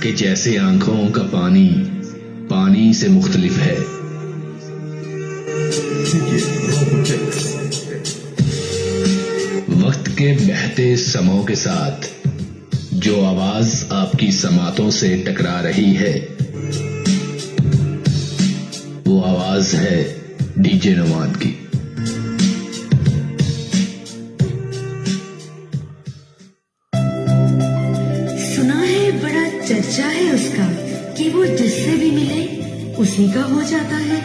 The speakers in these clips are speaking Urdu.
کہ جیسے آنکھوں کا پانی پانی سے مختلف ہے. وقت کے بہتے سموں کے ساتھ جو آواز آپ کی سماعتوں سے ٹکرا رہی ہے وہ آواز ہے ڈی جے نعمان کی. سنا ہے بڑا چرچا ہے اس کا کہ وہ جس سے بھی ملے اسی کا ہو جاتا ہے.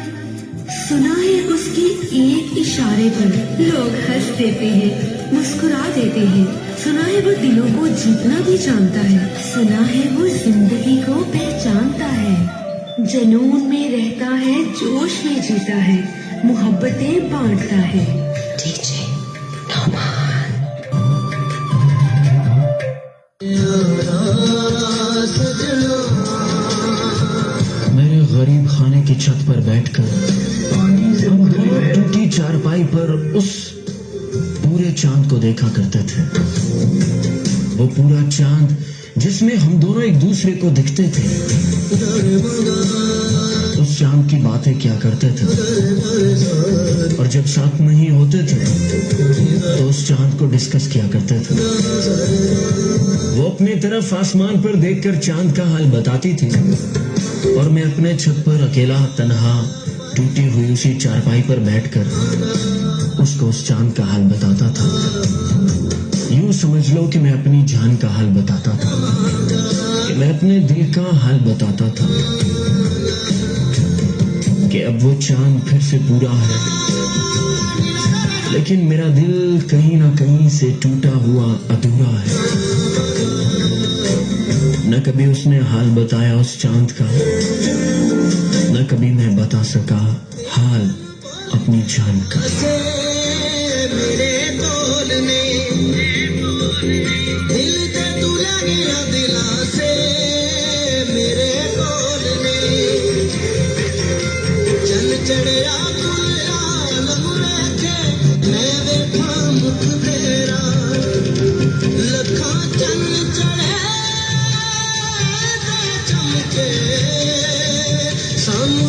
سنا ہے اس کی ایک اشارے پر لوگ ہنس دیتے ہیں، مسکرا دیتے ہیں. سنا ہے وہ دلوں کو جیتنا بھی جانتا ہے. سنا ہے وہ زندگی کو پہچانتا ہے، جنون میں رہتا ہے، جوش میں جیتا ہے، محبتیں بانٹتا ہے. D J Nauman. میرے غریب خانے کی چھت پر بیٹھ کر ٹوٹی چارپائی پر اس پورے چاند کو دیکھا کرتے تھے. وہ پورا چاند جس میں ہم دونوں ایک دوسرے کو دکھتے تھے. اس چاند کی باتیں کیا کرتے تھے اور جب ساتھ نہیں ہوتے تھے تو اس چاند کو ڈسکس کیا کرتے تھے. وہ اپنی طرف آسمان پر دیکھ کر چاند کا حال بتاتی تھی اور میں اپنے چھت پر اکیلا تنہا ٹوٹی ہوئی اسی چارپائی پر بیٹھ کر اس کو اس چاند کا حال بتاتا تھا. یوں سمجھ لو کہ میں اپنی جان کا حال بتاتا تھا، کہ میں اپنے دل کا حال بتاتا تھا کہ اب وہ چاند پھر سے پورا ہے لیکن میرا دل کہیں نہ کہیں سے ٹوٹا ہوا ادھورا ہے. نہ کبھی اس نے حال بتایا اس چاند کا، نہ کبھی میں بتا سکا حال اپنی جان کا.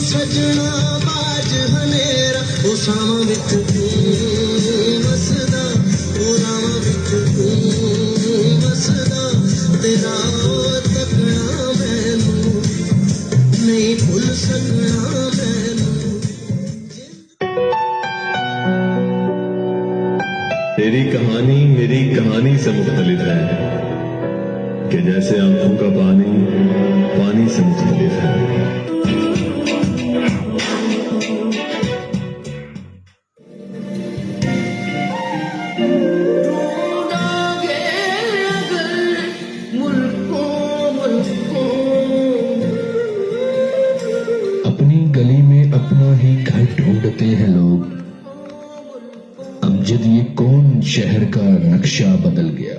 سجنا باج ہنیرا وہ ساواں وچ وسدا، وہ راواں وچ وسدا، تیرا تکنا مینوں نہیں بھول سکنا مینوں. تیری کہانی میری کہانی سے مختلف ہے کہ جیسے آنکھوں کا پانی پانی سے مختلف ہے. اپنی گلی میں اپنا ہی گھر ڈھونڈتے ہیں لوگ. اب جد یہ کون شہر کا نقشہ بدل گیا.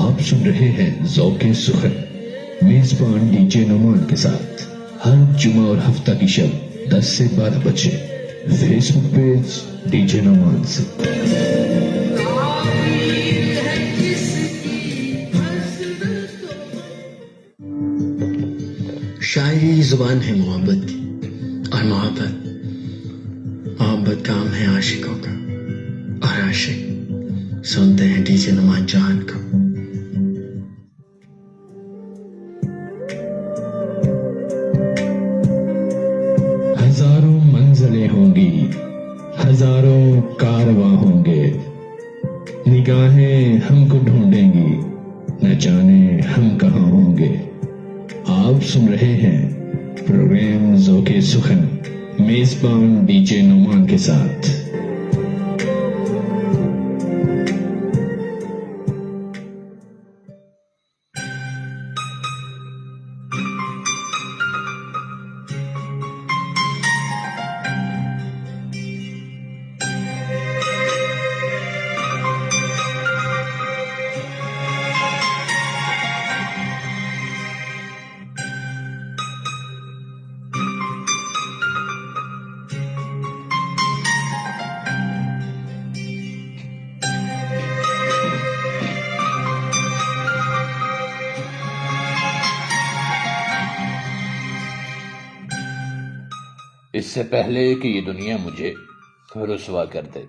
آپ سن رہے ہیں ذوق سخن میزبان ڈی جے نعمان کے ساتھ ہر جمعہ اور ہفتہ کی شب 10 سے 12 بجے فیس بک پیج ڈی جے نعمان سے. شاعری زبان ہے محبت کی اور محبت کام ہے عاشقوں کا اور عاشق سنتے ہیں ڈی جے نعمان جان کو. ہزاروں منزلیں ہوں گی، ہزاروں کارواں ہوں گے، نگاہیں ہم کو ڈھونڈیں گی، نہ جانے ہم کہاں ہوں گے. آپ سن رہے ہیں پروگرام ذوق سخن میزبان ڈی جے نعمان کے ساتھ. اس سے پہلے کہ یہ دنیا مجھے رسوا کر دے۔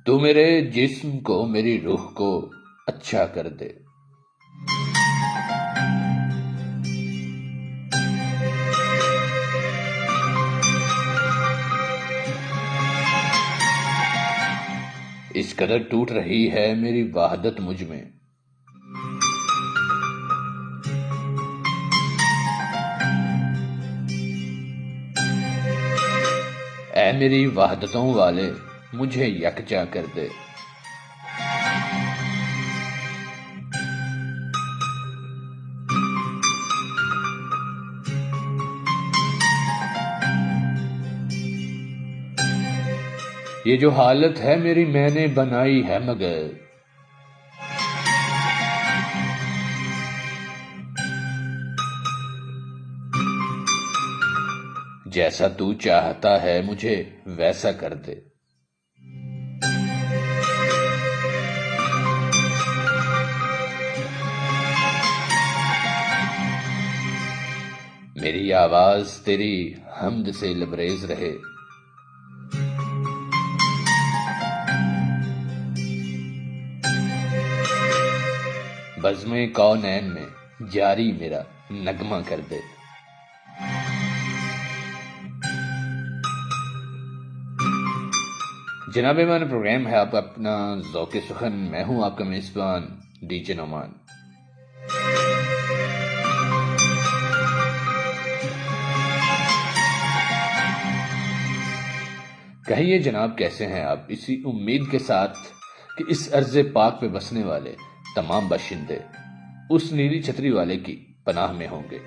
تو میرے جسم کو، میری روح کو اچھا کر دے۔ اس قدر ٹوٹ رہی ہے میری وحدت مجھ میں، اے میری وحدتوں والے مجھے یکجا کر دے۔ یہ جو حالت ہے میری میں نے بنائی ہے، مگر جیسا تو چاہتا ہے مجھے ویسا کر دے۔ میری آواز تیری حمد سے لبریز رہے، بزم کونین میں جاری میرا نغمہ کر دے۔ جناب ایمان، پروگرام ہے آپ کا اپنا ذوق سخن، میں ہوں آپ کا میزبان ڈی جے نعمان۔ کہیے جناب کیسے ہیں آپ؟ اسی امید کے ساتھ کہ اس ارض پاک پہ بسنے والے تمام باشندے اس نیلی چھتری والے کی پناہ میں ہوں گے۔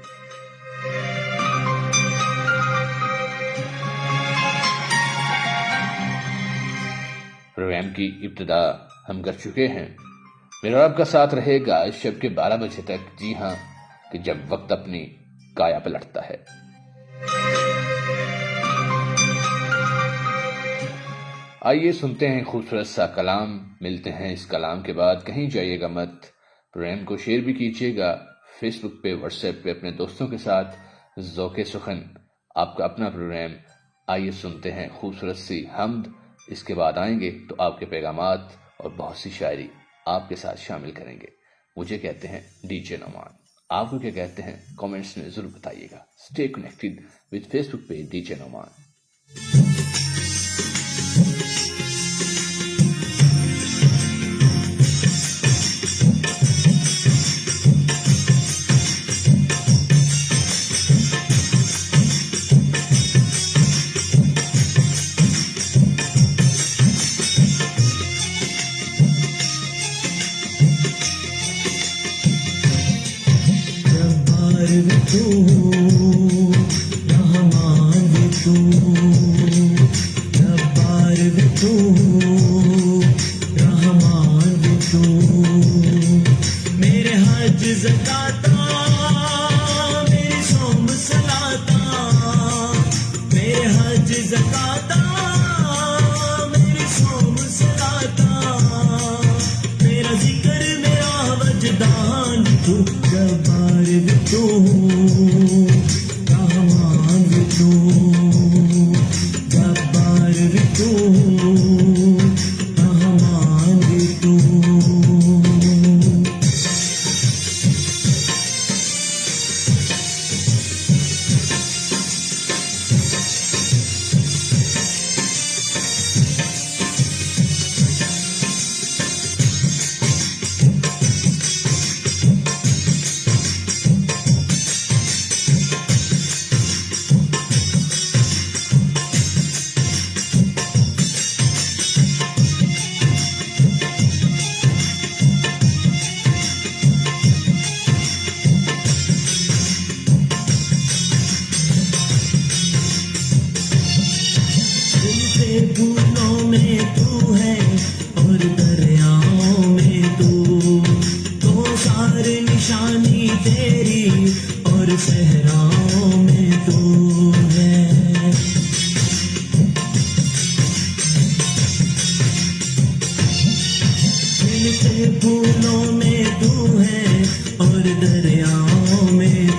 پروگرام کی ابتدا ہم کر چکے ہیں، میرا آپ کا ساتھ رہے گا شب کے 12 بجے تک، جی ہاں، کہ جب وقت اپنی کایا پلٹتا ہے۔ آئیے سنتے ہیں خوبصورت سا کلام، ملتے ہیں اس کلام کے بعد، کہیں جائیے گا مت۔ پروگرام کو شیئر بھی کیجیے گا فیس بک پہ، واٹس ایپ پہ اپنے دوستوں کے ساتھ۔ ذوق سخن آپ کا اپنا پروگرام، آئیے سنتے ہیں خوبصورت سی حمد، اس کے بعد آئیں گے تو آپ کے پیغامات اور بہت سی شاعری آپ کے ساتھ شامل کریں گے۔ مجھے کہتے ہیں ڈی جے نعمان، آپ کو کیا کہتے ہیں کامنٹس میں ضرور بتائیے گا۔ اسٹے کنیکٹڈ وتھ فیس بک پہ ڈی جے نعمان۔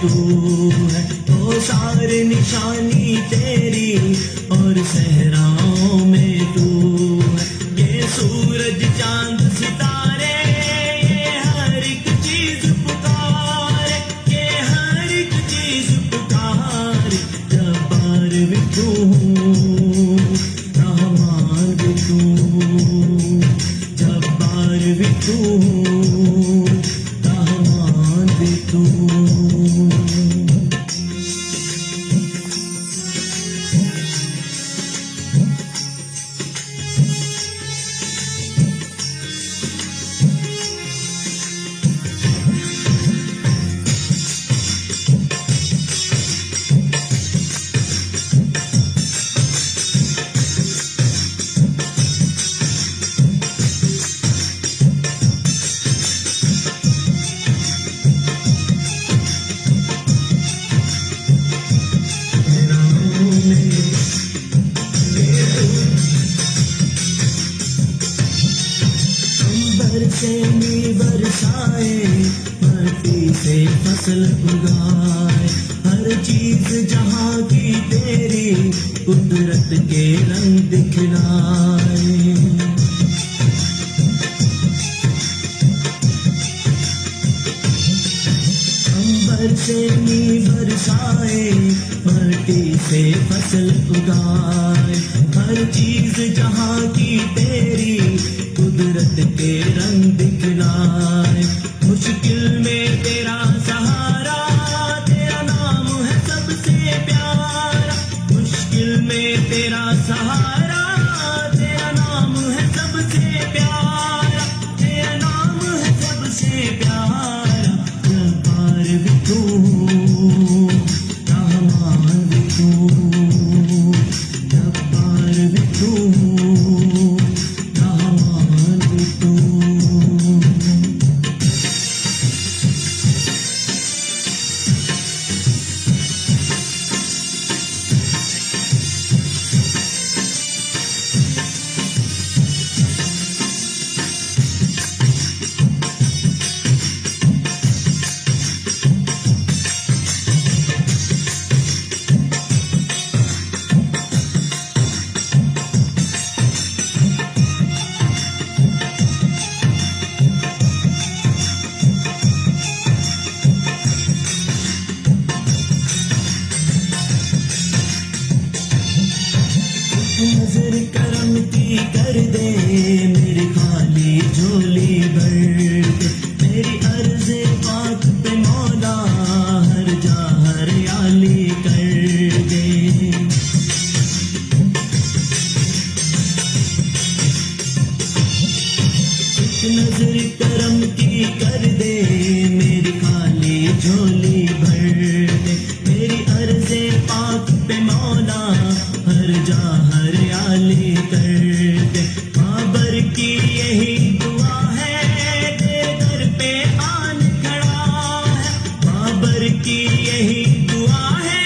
تو ہے وہ سارے نشانی تیری اور صحراؤں میں تو ہے یہ سورج چاند ستارے یہ ہر ایک چیز پکارے یہ ہر ایک چیز پکارے جبار بھی تو رحمان بھی تو جبار بھی تو رحمان بھی تو سے می برسائے مٹی سے فصل اگائے ہر چیز جہاں کی تیری قدرت کے رنگ دکھلائے امبر سے می برسائے مٹی سے فصل اگائے ہر چیز جہاں کی تیری قدرت کے رنگ دکھلائے مشکل میں تیرا سہارا تیرا نام ہے سب سے پیارا مشکل میں تیرا سہارا تیرا نام ہے سب سے پیارا تیرا نام ہے سب سے پیارا جبار بھی تو رحمان بھی تو جبار بھی تو نظر کرم کی کر دے میری خالی جھولی بھر دے میری عرض بات پہ مولا ہر جا ہریالی کر دے نظر کرم کی کر دے میری خالی جھولی بھر دے میری عرض بات پہ مولا ہر جا ہریالی کر دے بابر کی یہی دعا ہے تیرے در پہ آن کھڑا ہے بابر کی یہی دعا ہے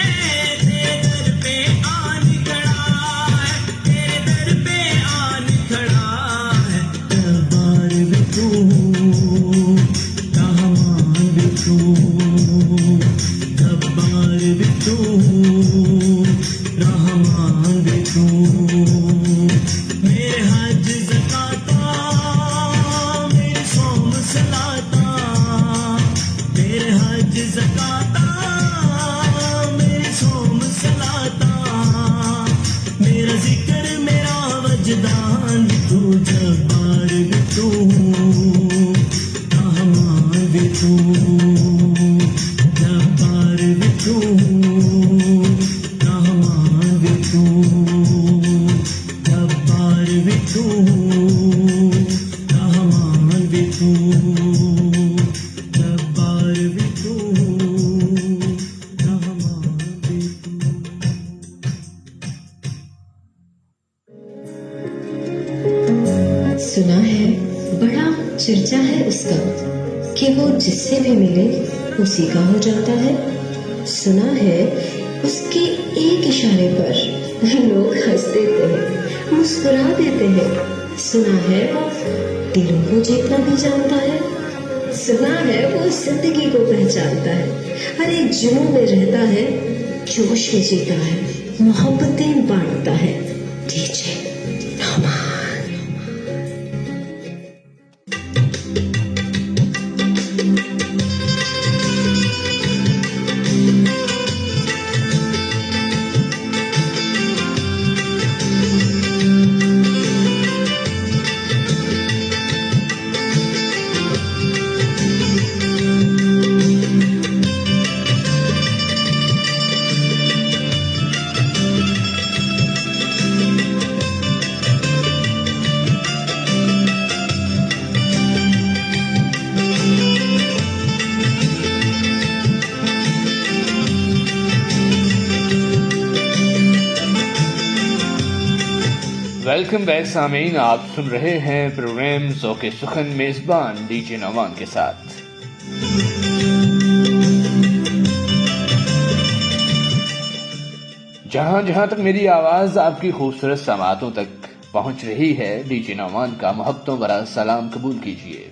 تیرے در پہ آن کھڑا ہے تیرے در پہ آن کھڑا ہے جبار بھی تو رحمان بھی تو جبار بھی تو رحمان بھی تو میرے حج زکاتا میرے صوم صلاتا میرے حج زکاتا میرے صوم صلاتا میرا ذکر میرا وجدان بھی تو جبار بھی تو رحمان بھی تو جبار بھی تو رحمان بھی تو جبار بھی تو رحمان بھی تو جبار بھی تو رحمان بھی تو سنا ہے بڑا چرچا ہے اس کا کہ وہ جس سے بھی ملے اسی کا ہو جاتا ہے سنا ہے اس کے ایک اشارے پر لوگ ہنس دیتے ہیں مسکرا دیتے ہیں سنا ہے وہ دلوں کو جیتنا بھی جانتا ہے سنا ہے وہ زندگی کو پہچانتا ہے ہر ایک جنوں میں رہتا ہے، جوش میں جیتا ہے، محبتیں بانٹتا ہے، D J Nauman. Welcome back سامعین، آپ سن رہے ہیں پروگرام ذوق سخن میزبان ڈی جے نعمان کے ساتھ۔ جہاں جہاں تک میری آواز آپ کی خوبصورت سماعتوں تک پہنچ رہی ہے، ڈی جے نعمان کا محبتوں بھرا سلام قبول کیجیے۔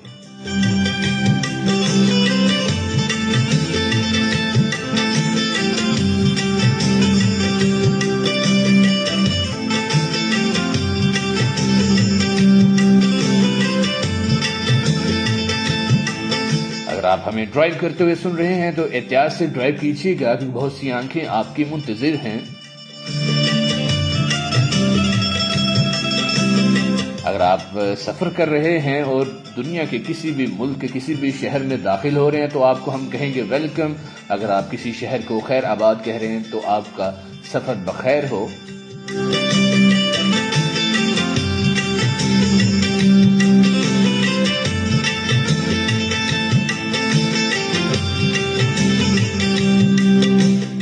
اگر آپ ہمیں ڈرائیو کرتے ہوئے سن رہے ہیں تو احتیاط سے ڈرائیو کیجیے گا، کیونکہ بہت سی آنکھیں آپ کی منتظر ہیں۔ اگر آپ سفر کر رہے ہیں اور دنیا کے کسی بھی ملک کے کسی بھی شہر میں داخل ہو رہے ہیں تو آپ کو ہم کہیں گے ویلکم۔ اگر آپ کسی شہر کو خیر آباد کہہ رہے ہیں تو آپ کا سفر بخیر ہو۔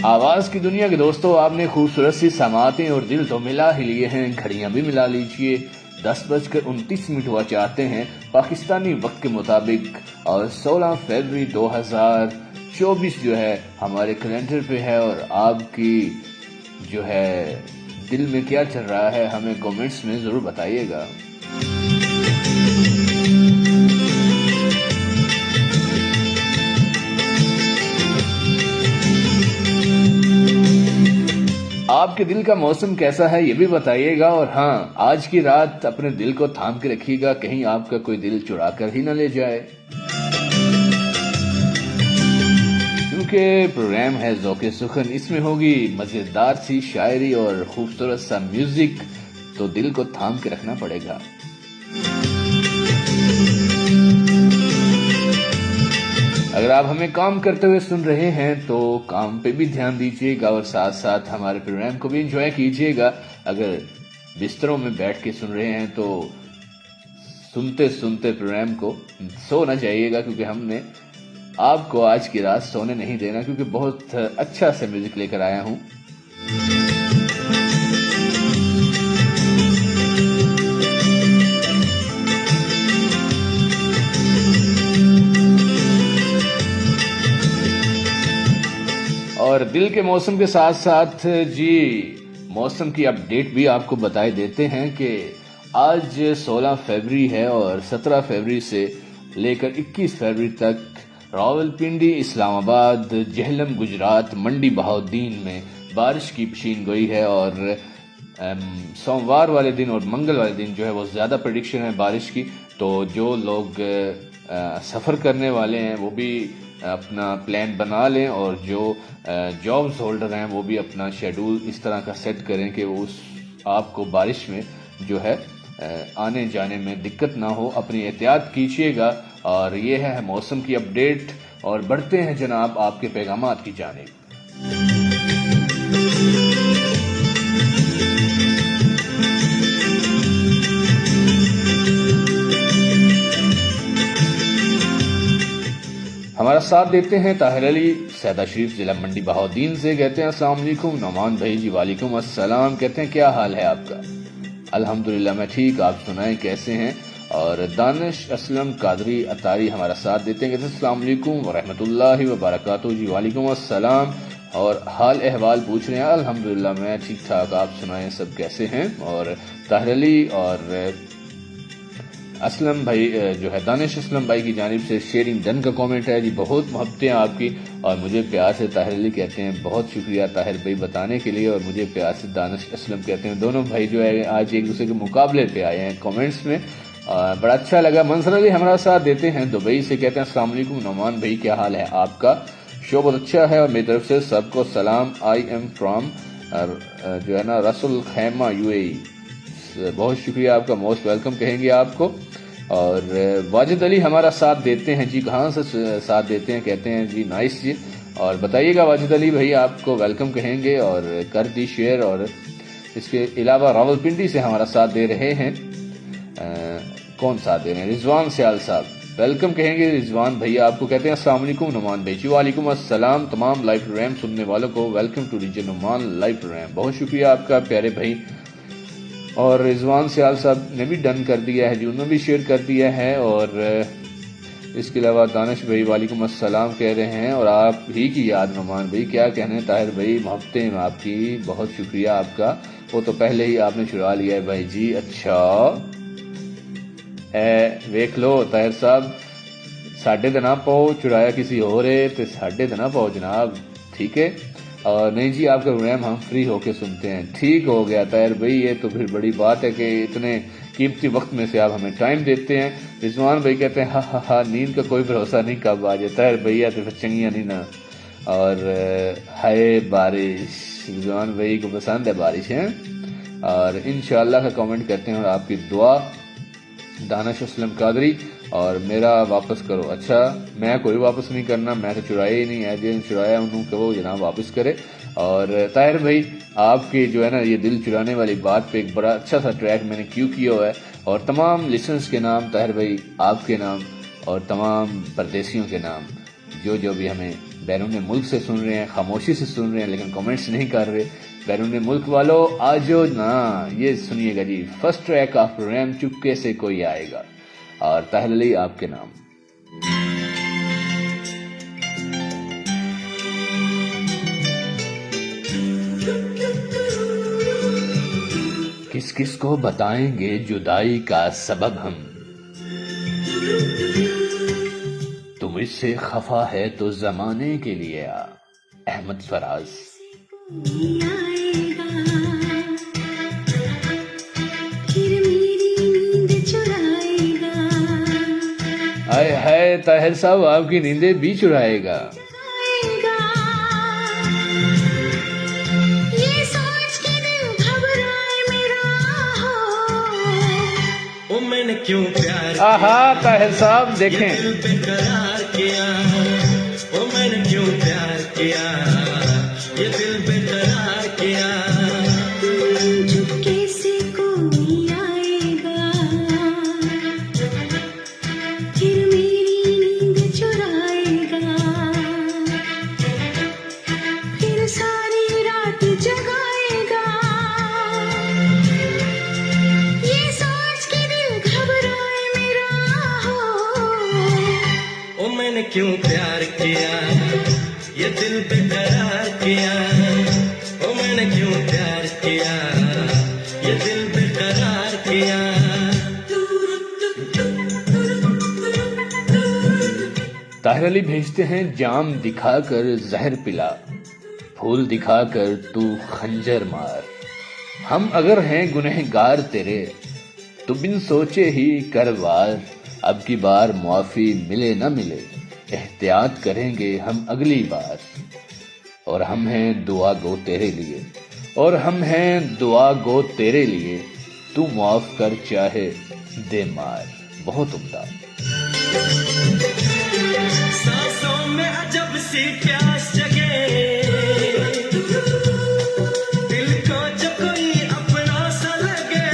آواز کی دنیا کے دوستوں، آپ نے خوبصورت سی سماعتیں اور دل تو ملا ہی لیے ہیں، گھڑیاں بھی ملا لیجئے۔ 10:29 ہوا چاہتے ہیں پاکستانی وقت کے مطابق، اور 16 فروری 2024 جو ہے ہمارے کیلنڈر پہ ہے۔ اور آپ کی جو ہے دل میں کیا چل رہا ہے ہمیں کامنٹس میں ضرور بتائیے گا۔ آپ کے دل کا موسم کیسا ہے یہ بھی بتائیے گا، اور ہاں آج کی رات اپنے دل کو تھام کے رکھیے گا، کہیں آپ کا کوئی دل چرا کر ہی نہ لے جائے، کیونکہ پروگرام ہے ذوق سخن، اس میں ہوگی مزیدار سی شاعری اور خوبصورت سا میوزک، تو دل کو تھام کے رکھنا پڑے گا۔ اگر آپ ہمیں کام کرتے ہوئے سن رہے ہیں تو کام پہ بھی دھیان دیجیے گا، اور ساتھ ساتھ ہمارے پروگرام کو بھی انجوائے کیجیے گا۔ اگر بستروں میں بیٹھ کے سن رہے ہیں تو سنتے سنتے پروگرام کو سو نہ جائیے گا، کیونکہ ہم نے آپ کو آج کی رات سونے نہیں دینا، کیونکہ بہت اچھا سا میوزک لے کر آیا ہوں۔ اور دل کے موسم کے ساتھ ساتھ جی موسم کی اپڈیٹ بھی آپ کو بتائے دیتے ہیں کہ آج 16 فروری ہے، اور 17 فروری سے لے کر 21 فروری تک راولپنڈی، اسلام آباد، جہلم گجرات، منڈی بہاؤالدین میں بارش کی پیشین گوئی ہے، اور سوموار والے دن اور منگل والے دن جو ہے وہ زیادہ پریڈکشن ہے بارش کی، تو جو لوگ سفر کرنے والے ہیں وہ بھی اپنا پلان بنا لیں، اور جو جابز ہولڈر ہیں وہ بھی اپنا شیڈول اس طرح کا سیٹ کریں کہ وہ آپ کو بارش میں جو ہے آنے جانے میں دقت نہ ہو، اپنی احتیاط کیجیے گا۔ اور یہ ہے موسم کی اپڈیٹ، اور بڑھتے ہیں جناب آپ کے پیغامات کی جانب۔ ہمارا ساتھ دیتے ہیں طاہر علی سیدہ شریف ضلع منڈی بہاؤالدین سے، کہتے ہیں السلام علیکم نعمان بھائی جی۔ وعلیکم السلام، کہتے ہیں کیا حال ہے آپ کا؟ الحمدللہ میں ٹھیک، آپ سنائیں کیسے ہیں؟ اور دانش اسلم قادری اتاری ہمارا ساتھ دیتے ہیں، کہتے ہیں السلام علیکم ورحمۃ اللہ وبرکاتہ جی۔ وعلیکم السلام، اور حال احوال پوچھ رہے ہیں۔ الحمدللہ میں ٹھیک ٹھاک، آپ سنائیں سب کیسے ہیں؟ اور طاہر علی اور اسلم بھائی جو ہے دانش اسلم بھائی کی جانب سے شیئرنگ ڈن کا کامنٹ ہے جی، بہت محبتیں آپ کی، اور مجھے پیار سے طاہر علی کہتے ہیں بہت شکریہ طاہر بھائی بتانے کے لیے، اور مجھے پیار سے دانش اسلم کہتے ہیں. دونوں بھائی جو ہے آج ایک دوسرے کے مقابلے پہ آئے ہیں کامنٹس میں، بڑا اچھا لگا. منصر علی ہمارا ساتھ دیتے ہیں دبئی سے، کہتے ہیں السلام علیکم نعمان بھائی کیا حال ہے آپ کا، شو بہت اچھا ہے اور میری طرف سے سب کو سلام. آئی ایم فرام جو ہے نا رسول خیمہ UAE. بہت شکریہ آپ کا، موسٹ ویلکم کہیں گے آپ کو. اور واجد علی ہمارا ساتھ دیتے ہیں جی، کہاں سے ساتھ دیتے ہیں، کہتے ہیں جی نائس جی، اور بتائیے گا واجد علی بھائی آپ کو ویلکم کہیں گے اور کر دی شیئر. اور اس کے علاوہ راولپنڈی سے ہمارا ساتھ دے رہے ہیں، کون ساتھ دے رہے ہیں، رضوان سیال صاحب، ویلکم کہیں گے رضوان بھائی آپ کو. کہتے ہیں السلام علیکم نعمان بھائی جی. وعلیکم السلام. تمام لائف پروگرام سننے والوں کو welcome to DJ Noman life programme. بہت شکریہ آپ کا پیارے بھائی. اور رضوان سیال صاحب نے بھی ڈن کر دیا ہے جی، انہوں نے بھی شیئر کر دیا ہے. اور اس کے علاوہ دانش بھائی وعلیکم السلام کہہ رہے ہیں، اور آپ ہی کی یاد نعمان بھائی کیا کہنے طاہر بھائی، محبتیں آپ کی، بہت شکریہ آپ کا. وہ تو پہلے ہی آپ نے چرا لیا ہے بھائی جی. اچھا ویکھ لو طاہر صاحب، ساڈے تے نہ پاؤ، چرایا کسی اور ہے تے ساڈے تے نہ پاؤ جناب، ٹھیک ہے. اور نہیں جی آپ کا پروگرام ہم فری ہو کے سنتے ہیں. ٹھیک ہو گیا طاہر بھائی، یہ تو پھر بڑی بات ہے کہ اتنے قیمتی وقت میں سے آپ ہمیں ٹائم دیتے ہیں. رضوان بھائی کہتے ہیں ہاں نیند کا کوئی بھروسہ نہیں کب آ جائے. طاہر بھیا تو پھر چنگیاں نہیں نا. اور ہائے بارش، رضوان بھائی کو پسند ہے بارش ہے. اور انشاءاللہ کا کامنٹ کرتے ہیں، اور آپ کی دعا دانش اسلم قادری. اور میرا واپس کرو. اچھا میں کوئی واپس نہیں کرنا، میں تو چرایا ہی نہیں ہے، جن چرایا انہوں کہ وہ جناب واپس کرے. اور طاہر بھائی آپ کے جو ہے نا یہ دل چرانے والی بات پہ ایک بڑا اچھا سا ٹریک میں نے کیوں کیا ہوا ہے، اور تمام لسنرز کے نام طاہر بھائی، آپ کے نام اور تمام پردیسیوں کے نام جو بھی ہمیں بیرون ملک سے سن رہے ہیں، خاموشی سے سن رہے ہیں لیکن کامنٹس نہیں کر رہے، بیرون ملک والوں آجو نا، یہ سنیے گا جی فرسٹ ٹریک آف پروگرام چپکے سے کوئی آئے گا، اور طاہر علی آپ کے نام. کس کس کو بتائیں گے جدائی کا سبب ہم، تو مجھ سے خفا ہے تو زمانے کے لیے آ. احمد فراز. ہائے ہائے طاہر صاحب آپ کی نیندیں بھی چرائے گا. میں نے کیوں پیار آہا طاہر صاحب دیکھیں، دل پہ قرار کیا، او میں نے کیوں پیار کیا، یہ دل پہ قرار کیا. چپکے سے کوئی آئے گا، پھر میری نیند چرائے گا، پھر ساری رات جگائے گا. یہ سوچ کے دل گھبرائے میرا ہو، او میں نے کیوں پیار کیا، یہ دل پہ قرار کیا، او میں نے کیوں پیار کیا، یہ دل پہ قرار کیا. طاہر علی بھیجتے ہیں جام دکھا کر زہر پلا، پھول دکھا کر تو خنجر مار. ہم اگر ہیں گنہگار تیرے تو بن سوچے ہی کر وار. اب کی بار معافی ملے نہ ملے احتیاط کریں گے ہم اگلی بار. اور ہم ہیں دعا گو تیرے لیے، اور ہم ہیں دعا گو تیرے لیے، تو معاف کر چاہے دے مار. بہت عمدہ. سانسوں میں عجب سی پیاس جگے، دل کو جو کوئی اپنا سا لگے.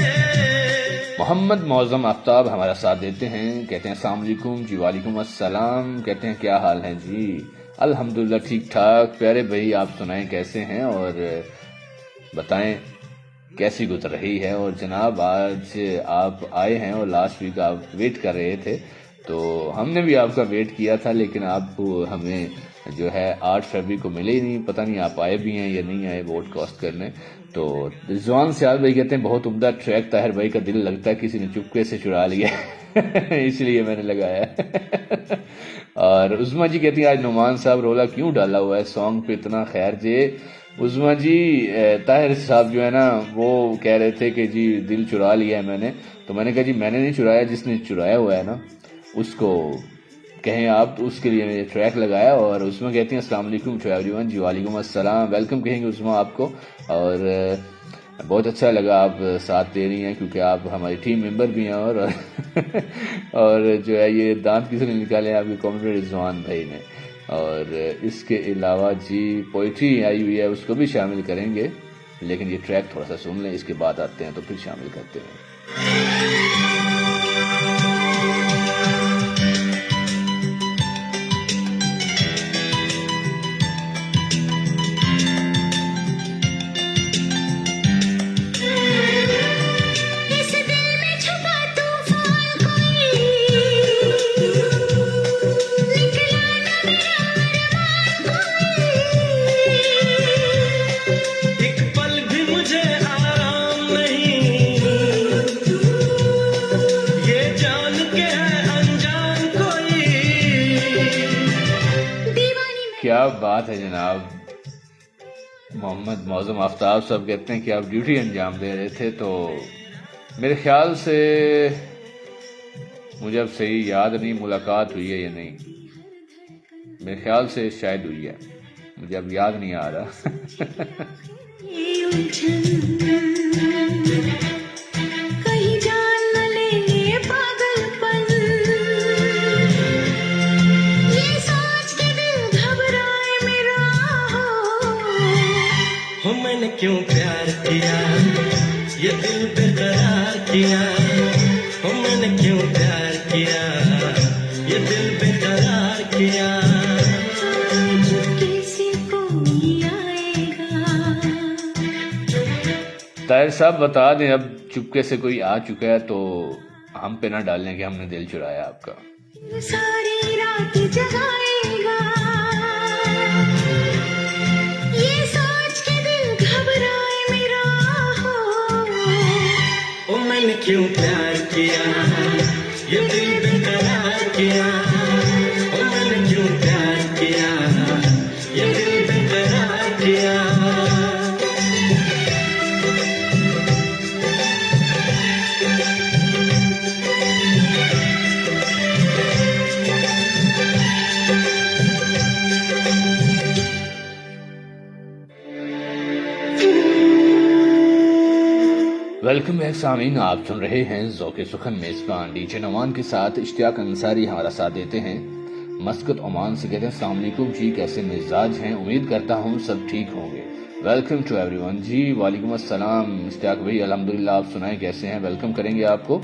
محمد معظم آفتاب ہمارا ساتھ دیتے ہیں، کہتے ہیں السلام علیکم جی. وعلیکم السلام. کہتے ہیں کیا حال ہے جی؟ الحمدللہ ٹھیک ٹھاک. پیارے بھائی آپ سنائیں کیسے ہیں اور بتائیں کیسی گزر رہی ہے. اور جناب آج آپ آئے ہیں اور لاسٹ ویک آپ ویٹ کر رہے تھے، تو ہم نے بھی آپ کا ویٹ کیا تھا، لیکن آپ ہمیں جو ہے 8 فروری کو ملے ہی نہیں. پتہ نہیں آپ آئے بھی ہیں یا نہیں آئے ووٹ کاسٹ کرنے. تو رضوان سیال بھائی کہتے ہیں بہت عمدہ ٹریک طاہر بھائی کا، دل لگتا ہے کسی نے چپکے سے چرا لیا. اس لیے میں نے لگایا اور عظما جی کہتی ہیں آج نعمان صاحب رولا کیوں ڈالا ہوا ہے سانگ پہ اتنا؟ خیر جی عظما جی، طاہر صاحب جو ہے نا وہ کہہ رہے تھے کہ جی دل چرا لیا ہے میں نے، تو میں نے کہا جی میں نے نہیں چرایا، جس نے چرایا ہوا ہے نا اس کو کہیں آپ، تو اس کے لیے میں نے ٹریک لگایا۔ اور عظما کہتی ہیں السلام علیکم ٹو ایوری ون، جی وعلیکم السلام، ویلکم کہیں گے عظما آپ کو، اور بہت اچھا لگا آپ ساتھ دے رہی ہیں کیونکہ آپ ہماری ٹیم ممبر بھی ہیں، اور جو ہے یہ دانت کسی نے نکالے ہیں آپ کے کامنٹر رضوان بھائی نے۔ اور اس کے علاوہ جی پوئٹری آئی ہوئی ہے اس کو بھی شامل کریں گے، لیکن یہ ٹریک تھوڑا سا سن لیں، اس کے بعد آتے ہیں تو پھر شامل کرتے ہیں۔ ایک پل بھی مجھے آرام نہیں، یہ جان کے ہے انجان کوئی۔ کیا بات ہے جناب، محمد معظم آفتاب صاحب کہتے ہیں کہ آپ ڈیوٹی انجام دے رہے تھے، تو میرے خیال سے مجھے اب صحیح یاد نہیں ملاقات ہوئی ہے یا نہیں، میرے خیال سے شاید ہوئی ہے، مجھے اب یاد نہیں آ رہا۔ کہیں جان نہ لے یہ پاگل پن، یہ سوچ کے دل گھبرائے میرا ہو میں نے کیوں پیار کیا، یہ دل بے قرار کیا، ہو میں نے کیوں پیار کیا، یہ دل بے قرار کیا۔ چپکے سے کوئی آئے گا، طاہر صاحب بتا دیں اب چپکے سے کوئی آ چکا ہے تو ہم پہ نہ ڈالیں کہ ہم نے دل چرایا آپ کا۔ ساری رات جگائے گا، یہ سوچ کے دل گھبرائے میرا او میں نے کیوں پیار کیا، یہ دل بے قرار کیا، او میں نے کیوں پیار کیا، یہ دل بے قرار کیا۔ ویلکم بیک سامعین، آپ سن رہے ہیں ذوق سخن میزبان ڈی جے نعمان کے ساتھ اشتیاق انصاری ہمارا ساتھ دیتے ہیں مسقط عمان سے۔ کہتے ہیں السلام علیکم جی، کیسے مزاج ہیں؟ امید کرتا ہوں سب ٹھیک ہوں گے۔ ویلکم ٹو ایوری ون، جی وعلیکم السلام اشتیاق بھائی، الحمدللہ، آپ سنائیں کیسے ہیں؟ ویلکم کریں گے آپ کو۔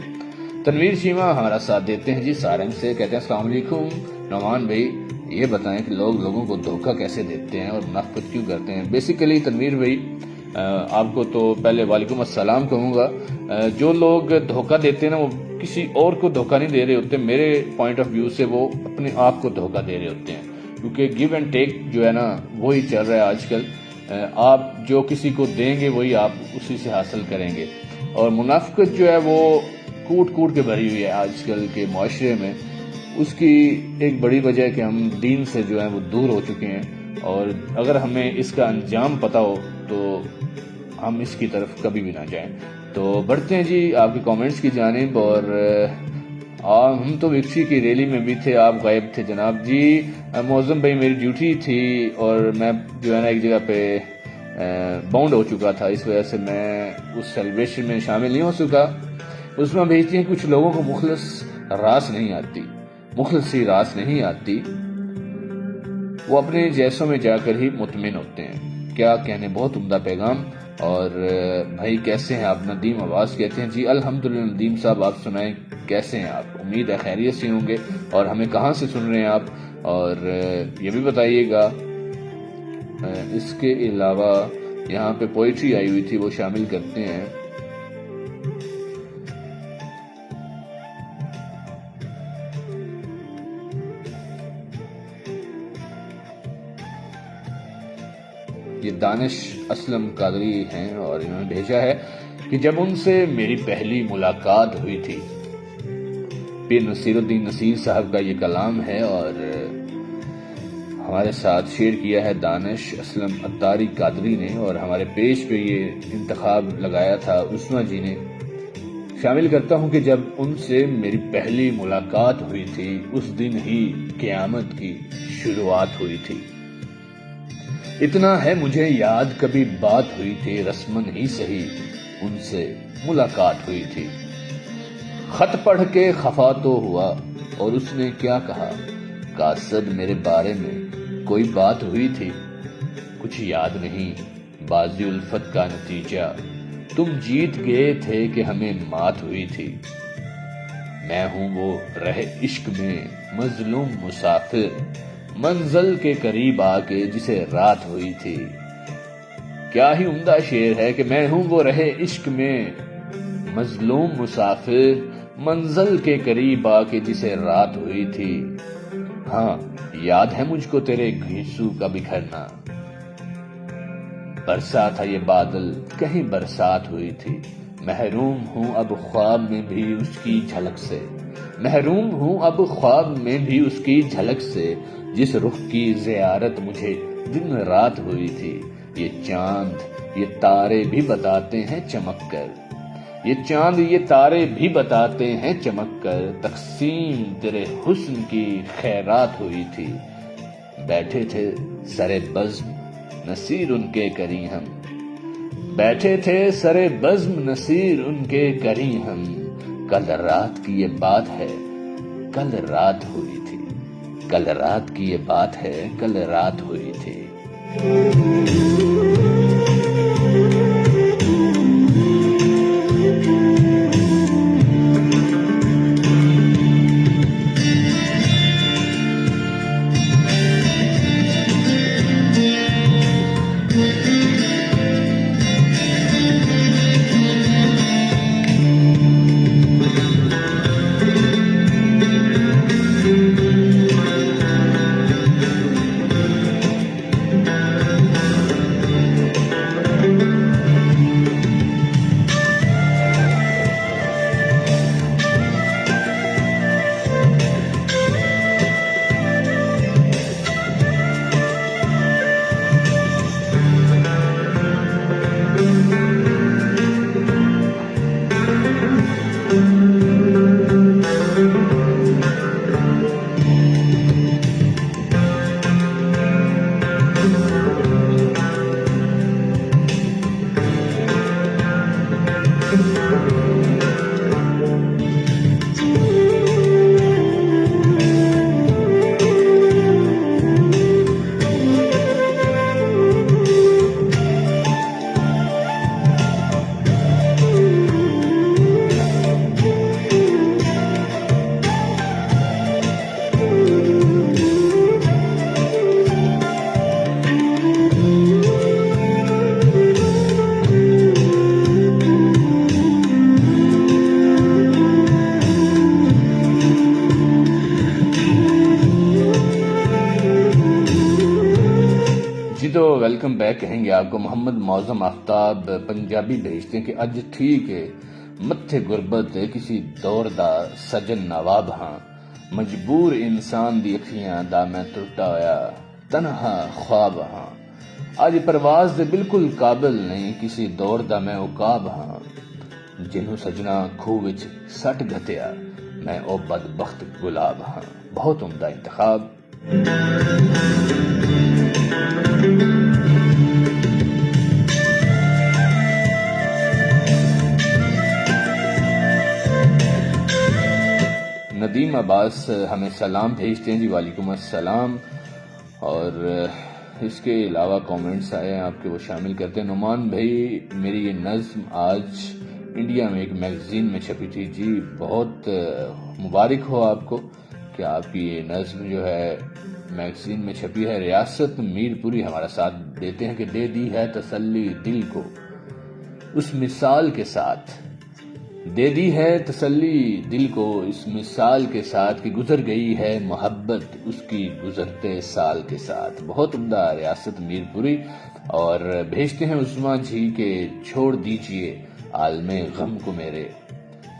تنویر شیما ہمارا ساتھ دیتے ہیں جی سارنگ سے، کہتے ہیں السلام علیکم نعمان بھائی، یہ بتائیں کہ لوگوں کو دھوکہ کیسے دیتے ہیں اور منافقت کیوں کرتے ہیں؟ بیسیکلی تنویر بھائی آپ کو تو پہلے وعلیکم السلام کہوں گا، جو لوگ دھوکہ دیتے ہیں نا وہ کسی اور کو دھوکہ نہیں دے رہے ہوتے، میرے پوائنٹ آف ویو سے وہ اپنے آپ کو دھوکہ دے رہے ہوتے ہیں، کیونکہ گیو اینڈ ٹیک جو ہے نا وہی چل رہا ہے آج کل، آپ جو کسی کو دیں گے وہی آپ اسی سے حاصل کریں گے، اور منافقت جو ہے وہ کوٹ کوٹ کے بھری ہوئی ہے آج کل کے معاشرے میں۔ اس کی ایک بڑی وجہ ہے کہ ہم دین سے جو ہے وہ دور ہو چکے ہیں، اور اگر ہمیں اس کا انجام پتہ ہو تو ہم اس کی طرف کبھی بھی نہ جائیں۔ تو بڑھتے ہیں جی آپ کے کامنٹس کی جانب، اور ہم تو وکسی کی ریلی میں بھی تھے، آپ غائب تھے جناب۔ جی معظم بھائی میری ڈیوٹی تھی اور میں جو ہے نا ایک جگہ پہ باؤنڈ ہو چکا تھا، اس وجہ سے میں اس سیلیبریشن میں شامل نہیں ہو سکا۔ اس میں بھیجتی ہیں کچھ لوگوں کو مخلص راس نہیں آتی، مخلصی راس نہیں آتی، وہ اپنے جیسوں میں جا کر ہی مطمئن ہوتے ہیں۔ کیا کہنے، بہت عمدہ پیغام۔ اور بھائی کیسے ہیں آپ؟ ندیم آواز کہتے ہیں جی الحمدللہ ندیم صاحب، آپ سنائیں کیسے ہیں آپ؟ امید ہے خیریت سے ہوں گے، اور ہمیں کہاں سے سن رہے ہیں آپ، اور یہ بھی بتائیے گا۔ اس کے علاوہ یہاں پہ پوئٹری آئی ہوئی تھی وہ شامل کرتے ہیں۔ یہ دانش اسلم قادری ہیں، اور انہوں نے بھیجا ہے کہ جب ان سے میری پہلی ملاقات ہوئی تھی پیر نصیر الدین نصیر صاحب کا یہ کلام ہے اور ہمارے ساتھ شیئر کیا ہے دانش اسلم اتاری قادری نے، اور ہمارے پیج پہ یہ انتخاب لگایا تھا عثمہ جی نے۔ شامل کرتا ہوں کہ جب ان سے میری پہلی ملاقات ہوئی تھی اس دن ہی قیامت کی شروعات ہوئی تھی۔ اتنا ہے مجھے یاد، کبھی بات ہوئی تھی رسمن ہی سہی، ان سے ملاقات ہوئی تھی۔ خط پڑھ کے خفا تو ہوا اور اس نے کیا کہا، قاصد میرے بارے میں کوئی بات ہوئی تھی، کچھ یاد نہیں، بازی الفت کا نتیجہ تم جیت گئے تھے کہ ہمیں مات ہوئی تھی۔ میں ہوں وہ رہ عشق میں مظلوم مسافر، منزل کے قریب آ کے جسے رات ہوئی تھی۔ کیا ہی عمدہ شعر ہے کہ میں ہوں وہ رہ عشق میں مظلوم مسافر، منزل کے قریب آ کے جسے رات ہوئی تھی۔ ہاں یاد ہے مجھ کو تیرے گھیسو کا بکھرنا، برسا تھا یہ بادل کہیں برسات ہوئی تھی۔ محروم ہوں اب خواب میں بھی اس کی جھلک سے، محروم ہوں اب خواب میں بھی اس کی جھلک سے، جس رخ کی زیارت مجھے دن رات ہوئی تھی۔ یہ چاند یہ تارے بھی بتاتے ہیں چمک کر، یہ چاند یہ تارے بھی بتاتے ہیں چمک کر، تقسیم تیرے حسن کی خیرات ہوئی تھی۔ بیٹھے تھے سرے بزم نصیر ان کے کری ہم، بیٹھے تھے سرے بزم نصیر ان کے کری ہم، کل رات کی یہ بات ہے کل رات ہوئی تھی، کل رات کی یہ بات ہے کل رات ہوئی تھی۔ تو ویلکم بیک کہیں گے آپ کو۔ محمد معظم آفتاب پنجابی بھیجتے ہیں کہ اج ٹھیک ہے متھے غربت کسی دور دا سجن نواب ہاں، مجبور انسان دی اکھیاں دا میں ٹوٹا ہویا تنہا خواب ہاں، اج پرواز دے بالکل قابل نہیں کسی دور دا میں عقاب ہاں، جنوں سجنا کھوہ وچ سٹ گھتیا میں او بدبخت گلاب ہاں۔ بہت عمدہ انتخاب۔ ندیم عباس ہمیں سلام بھیجتے ہیں، جی وعلیکم السلام، اور اس کے علاوہ کامنٹس آئے ہیں آپ کے، وہ شامل کرتے ہیں۔ نعمان بھائی میری یہ نظم آج انڈیا میں ایک میگزین میں چھپی تھی، جی بہت مبارک ہو آپ کو کہ آپ کی یہ نظم جو ہے میگزین میں چھپی ہے۔ ریاست میر پوری ہمارا ساتھ دیتے ہیں کہ دے دی ہے تسلی دل کو اس مثال کے ساتھ، دے دی ہے تسلی دل کو اس مثال کے ساتھ کہ گزر گئی ہے محبت اس کی گزرتے سال کے ساتھ۔ بہت عمدہ ریاست میر پوری۔ اور بھیجتے ہیں عثمہ جی کہ چھوڑ دیجئے عالم غم کو میرے،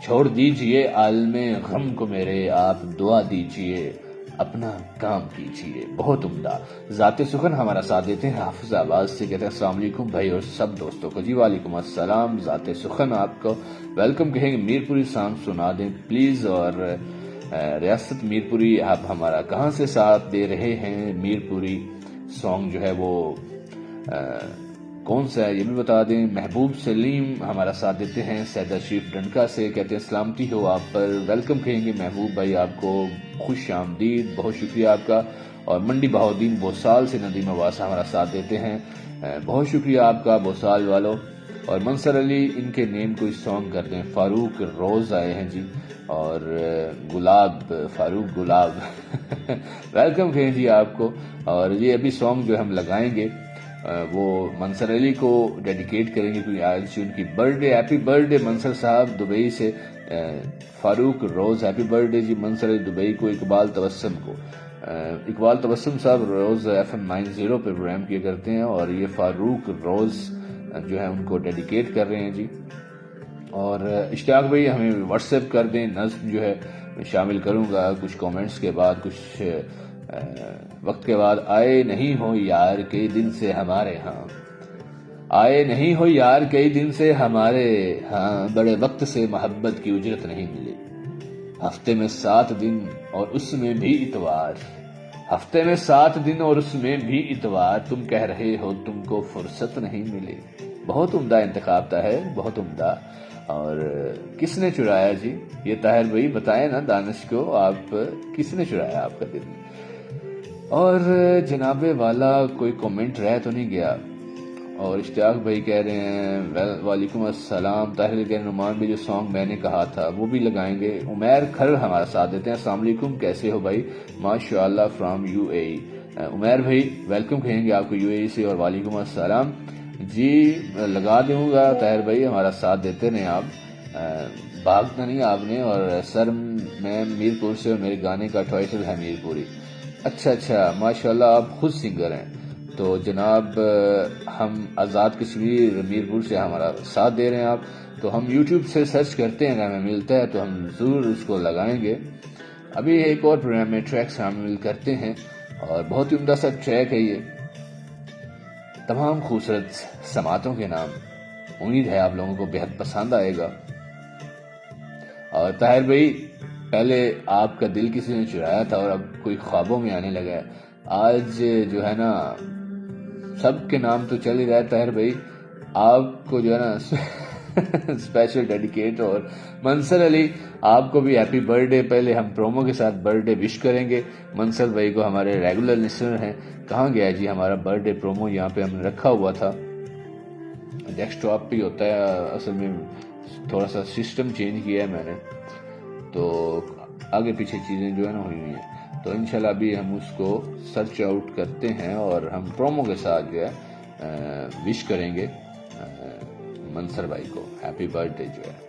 چھوڑ دیجئے عالم غم کو میرے، آپ دعا دیجئے اپنا کام کیجئے. بہت عمدہ. ذات سخن ہمارا ساتھ دیتے ہیں حافظ آباد سے، کہتے ہیں السلام علیکم بھائی اور سب دوستوں کو. جی وعلیکم السلام. ذات سخن آپ کو ویلکم کہیں گے. میر پوری سانگ سنا دیں پلیز. اور ریاست میر پوری آپ ہمارا کہاں سے ساتھ دے رہے ہیں؟ میر پوری سانگ جو ہے وہ کون سا ہے یہ بھی بتا دیں. محبوب سلیم ہمارا ساتھ دیتے ہیں سیدہ شریف ڈنکا سے، کہتے ہیں سلامتی ہو آپ پر. ویلکم کہیں گے محبوب بھائی آپ کو، خوش آمدید، بہت شکریہ آپ کا. اور منڈی بہاؤدین بوسال سے ندیم عباس ہمارا ساتھ دیتے ہیں، بہت شکریہ آپ کا بوسال والوں. اور منصر علی ان کے نیم کوئی سانگ کر دیں. فاروق روز آئے ہیں جی، اور گلاب، فاروق گلاب ویلکم کہیں جی آپ کو. اور یہ ابھی سانگ جو ہم لگائیں گے وہ منصر علی کو ڈیڈیکیٹ کریں گے کیونکہ آج ان کی birthday. Happy birthday Munsar sahab Dubai سے. فاروق روز ہیپی برتھ ڈے جی منصر علی دبئی کو. اقبال تبسم کو، اقبال تبسم صاحب روز FM 90 پہ پروگرام کیا کرتے ہیں، اور یہ فاروق روز جو ہے ان کو ڈیڈیکیٹ کر رہے ہیں جی. اور اشتیاق بھائی ہمیں واٹس ایپ کر دیں، نظم جو ہے میں شامل کروں گا کچھ کومنٹس کے بعد، کچھ وقت کے بعد. آئے نہیں ہو یار کئی دن سے ہمارے ہاں، آئے نہیں ہو یار کئی دن سے ہمارے ہاں، بڑے وقت سے محبت کی اجرت نہیں ملی. ہفتے میں 7 دن اور اس میں بھی اتوار، ہفتے میں 7 دن اور اس میں بھی اتوار، تم کہہ رہے ہو تم کو فرصت نہیں ملی. بہت عمدہ انتخاب تھا ہے، بہت عمدہ. اور کس نے چرایا جی؟ یہ طاہر بھائی بتائیں نا دانش کو، آپ کس نے چرایا آپ کا دل؟ اور جناب والا کوئی کامنٹ رہ تو نہیں گیا؟ اور اشتیاق بھائی کہہ رہے ہیں وعلیکم السلام. طاہر کہہ نعمان بھی جو سانگ میں نے کہا تھا وہ بھی لگائیں گے. عمیر کھر ہمارا ساتھ دیتے ہیں. السلام علیکم، کیسے ہو بھائی؟ ماشاءاللہ فرام UAE. عمیر بھائی ویلکم کہیں گے آپ کو UAE سے، اور وعلیکم السلام جی. لگا دوں گا طاہر بھائی، ہمارا ساتھ دیتے رہیں آپ، بھاگنا نہیں آپ نے. اور سر میں میر پور سے، اور میرے گانے کا ٹائٹل ہے میر پوری. اچھا ماشاءاللہ آپ خود سنگر ہیں. تو جناب ہم آزاد کشمیر میر پور سے ہمارا ساتھ دے رہے ہیں آپ. تو ہم YouTube سے سرچ کرتے ہیں، اگر ہمیں ملتا ہے تو ہم ضرور اس کو لگائیں گے. ابھی ایک اور پروگرام میں ٹریک شامل کرتے ہیں، اور بہت ہی عمدہ سا ٹریک ہے یہ، تمام خوبصورت سماعتوں کے نام. امید ہے آپ لوگوں کو بہت پسند آئے گا. اور طاہر بھائی پہلے آپ کا دل کسی نے چرایا تھا اور اب کوئی خوابوں میں آنے لگا ہے. آج جو ہے نا سب کے نام تو چل ہی رہا ہے. طاہر بھائی آپ کو جو ہے نا اسپیشل ڈیڈیکیٹ. اور منصر علی آپ کو بھی ہیپی برتھ ڈے. پہلے ہم پرومو کے ساتھ برتھ ڈے وش کریں گے منصر بھائی کو، ہمارے ریگولر لسنر ہیں. کہاں گیا جی ہمارا برتھ ڈے پرومو؟ یہاں پہ ہم نے رکھا ہوا تھا، ڈیسک ٹاپ پہ ہوتا ہے. اصل میں تھوڑا سا سسٹم چینج کیا ہے میں نے، تو آگے پیچھے چیزیں جو ہے نا ہوئی ہوئی ہیں. تو انشاءاللہ ابھی ہم اس کو سرچ آؤٹ کرتے ہیں اور ہم پرومو کے ساتھ جو ہے وش کریں گے منصر بھائی کو ہیپی برتھ ڈے جو ہے.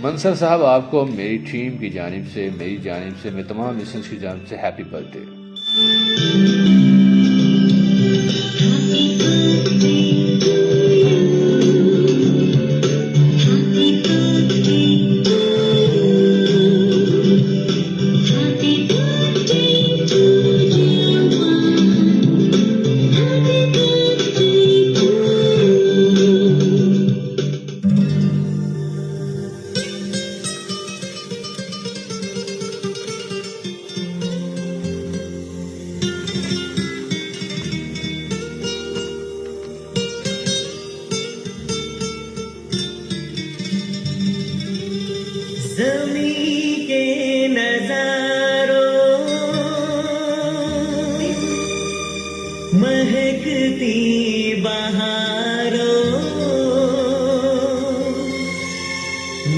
منصر صاحب آپ کو میری ٹیم کی جانب سے، میری جانب سے، میں تمام لسنرز کی جانب سے ہیپی برتھ ڈے. زمین کے نظاروں مہکتی بہاروں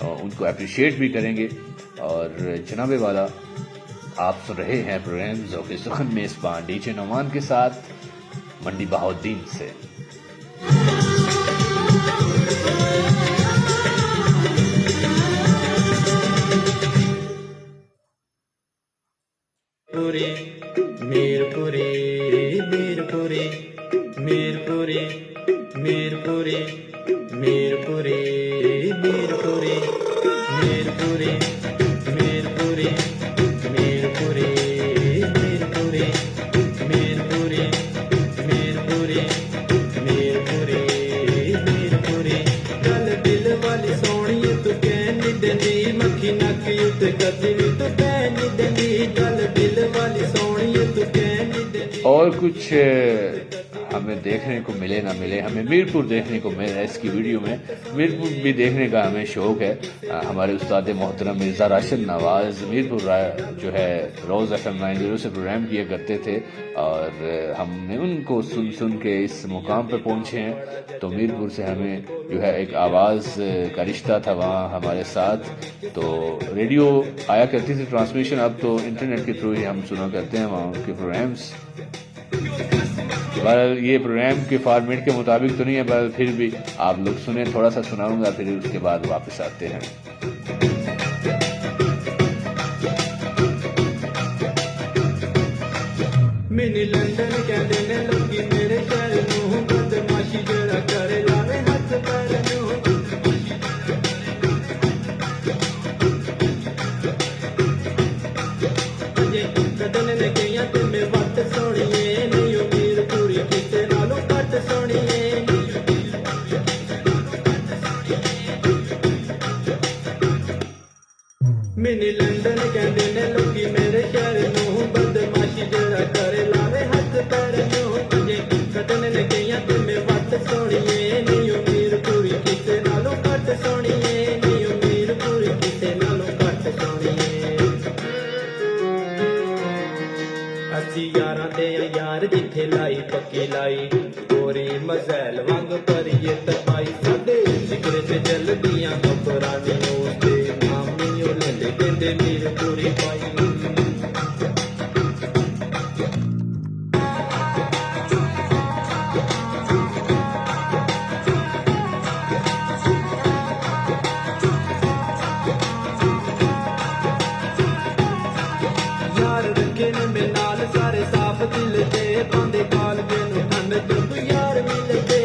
ان کو اپریشیٹ بھی کریں گے. اور جناب والا آپ سن رہے ہیں پروگرام ذوق سخن میزبان ڈی جے نعمان کے ساتھ منڈی بہاؤالدین سے. پوری میر پوری میر پوری میر پوری میر پوری میر پوری میر پوری میر پوری میر پوری میر پوری میر پوری میر پوری میر پوری میر پوری میر پوری گل دل والی سونی تو کہنی دندی مکھی نک تے کدی بھی تو کہنی دندی گل دل والی سونی تو کہنی دندی. اور کچھ ہمیں دیکھنے کو ملے نہ ملے, ہمیں میرپور دیکھنے کو مل رہا ہے اس کی ویڈیو میں. میرپور بھی دیکھنے کا ہمیں شوق ہے. ہمارے استاد محترم مرزا راشد نواز میرپور جو ہے روز FM 90 سے پروگرام کیا کرتے تھے, اور ہم نے ان کو سن سن کے اس مقام پہ پہنچے ہیں. تو میرپور سے ہمیں جو ہے ایک آواز کا رشتہ تھا وہاں ہمارے ساتھ. تو ریڈیو آیا کرتی تھی ٹرانسمیشن, اب تو انٹرنیٹ کے تھرو ہی ہم سنا کرتے ہیں وہاں کے پروگرامس. بہرحال یہ پروگرام کے فارمیٹ کے مطابق تو نہیں ہے, بہرحال پھر بھی آپ لوگ سنیں, تھوڑا سا سناؤں گا پھر اس کے بعد واپس آتے ہیں. منی لندن کہندے نے لوکی میرے شہر نوں بدماشی جڑا کرے لاوے ہاتھ پیر نوں. اجے کدن نے کہیا تے میں وقت سونیے نہیں امید پوری کیتے نالوں کٹ سونیے. منی لندن کہندے نے لوکی میرے شہر نوں بدماشی جڑا کرے لاوے ہاتھ پیر نوں. اجے کدن نے کہیا تے میں وقت سونیے نہیں امید پوری کیتے نالوں کٹ سونیے نہیں امید پوری کیتے نالوں کٹ سونیے. اسی یاراں دے یار جتھے لائی پکی لائی گوری مزیل وانگ پریے تپائی ساڈے ذکر تے جلدیاں گھبرانی اس دے مامی او لندے کہندے میر پوری پائی. یار رکھے نے میں نال سارے صاف دل دے پاندے کال کے نوں ٹھنڈ جب یار ملتے.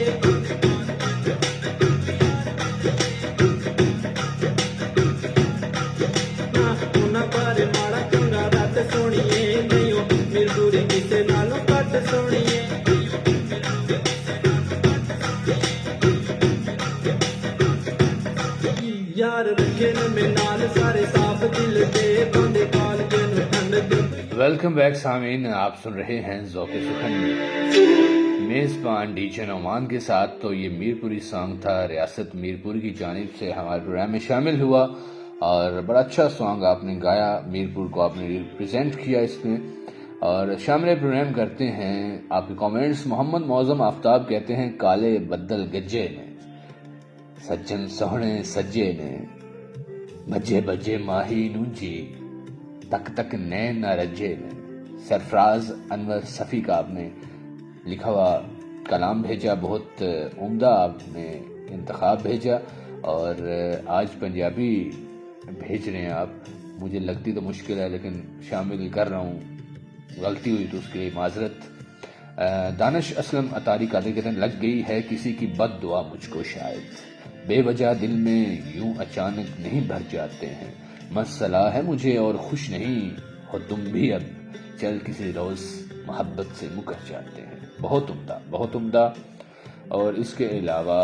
نہ انہاں پر ماڑا چنگا رات سونیے نہیں او میر پوری کسے نالوں کٹ سونیے. یار رکھے نے میں نال سارے صاف دل دے پاندے کال کے نوں ٹھنڈ جب. ویلکم بیک سامعین, آپ سن رہے ہیں ذوق سخن میزبان ڈی جے نعمان کے ساتھ. تو یہ میرپوری سانگ تھا, ریاست میرپور کی جانب سے ہمارے پروگرام میں شامل ہوا, اور بڑا اچھا سانگ آپ نے گایا, میرپور کو آپ نے ریپرزینٹ کیا اس میں. اور شامل پروگرام کرتے ہیں آپ کے کامنٹس. محمد معظم آفتاب کہتے ہیں کالے بدل گجے نے سجن سوہنے سجے نے بجے بجے ماہی نوں جی تک تک نین نہ رجے نے. سرفراز انور صفی کا آپ نے لکھا ہوا کلام بھیجا, بہت عمدہ آپ نے انتخاب بھیجا, اور آج پنجابی بھیج رہے ہیں آپ. مجھے لگتی تو مشکل ہے لیکن شامل کر رہا ہوں, غلطی ہوئی تو اس کے لیے معذرت. دانش اسلم اطاری قادری کہتے ہیں لگ گئی ہے کسی کی بد دعا مجھ کو شاید, بے وجہ دل میں یوں اچانک نہیں بھر جاتے ہیں. مسئلہ ہے مجھے اور خوش نہیں ہو تم بھی, اب چل کسی روز محبت سے مکر جاتے ہیں. بہت عمدہ, بہت عمدہ. اور اس کے علاوہ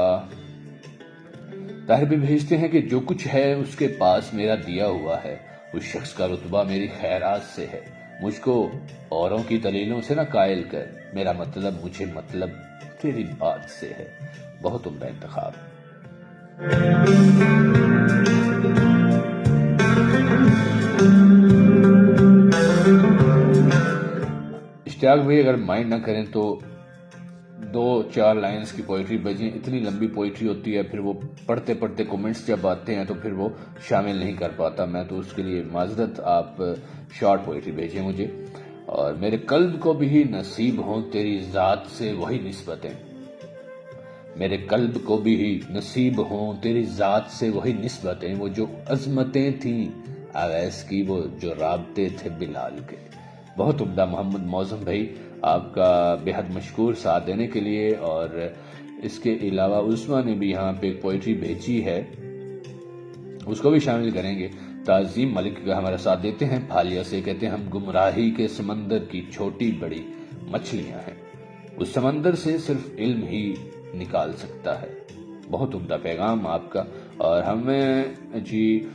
طاہر بھی بھیجتے ہیں کہ جو کچھ ہے اس کے پاس میرا دیا ہوا ہے, اس شخص کا رتبہ میری خیرات سے ہے. مجھ کو اوروں کی دلیلوں سے نہ قائل کر, میرا مطلب مجھے مطلب تیری بات سے ہے. بہت عمدہ انتخاب. اشتیاق بھائی اگر مائنڈ نہ کریں تو 2-4 لائنز کی پوئٹری بھیجیں. اتنی لمبی پوئٹری ہوتی ہے، پھر وہ پڑھتے پڑھتے کومنٹس جب آتے ہیں تو پھر وہ شامل نہیں کر پاتا میں، تو اس کے لیے معذرت. آپ شارٹ پوئٹری بھیجیں مجھے. اور میرے قلب کو بھی نصیب ہوں تیری ذات سے وہی نسبتیں، میرے قلب کو بھی نصیب ہوں تیری ذات سے وہی نسبتیں، وہ جو عظمتیں تھیں اویس کی، وہ جو رابطے تھے بلال کے. بہت عمدہ محمد موزم بھائی، آپ کا بے حد مشکور ساتھ دینے کے لیے. اور اس کے علاوہ عثمان نے بھی یہاں پہ ایک پوئٹری بھیجی ہے، اس کو بھی شامل کریں گے. تعظیم ملک کا ہمارا ساتھ دیتے ہیں پھالیا سے، کہتے ہیں ہم گمراہی کے سمندر کی چھوٹی بڑی مچھلیاں ہیں، اس سمندر سے صرف علم ہی نکال سکتا ہے. بہت عمدہ پیغام آپ کا. اور ہمیں جی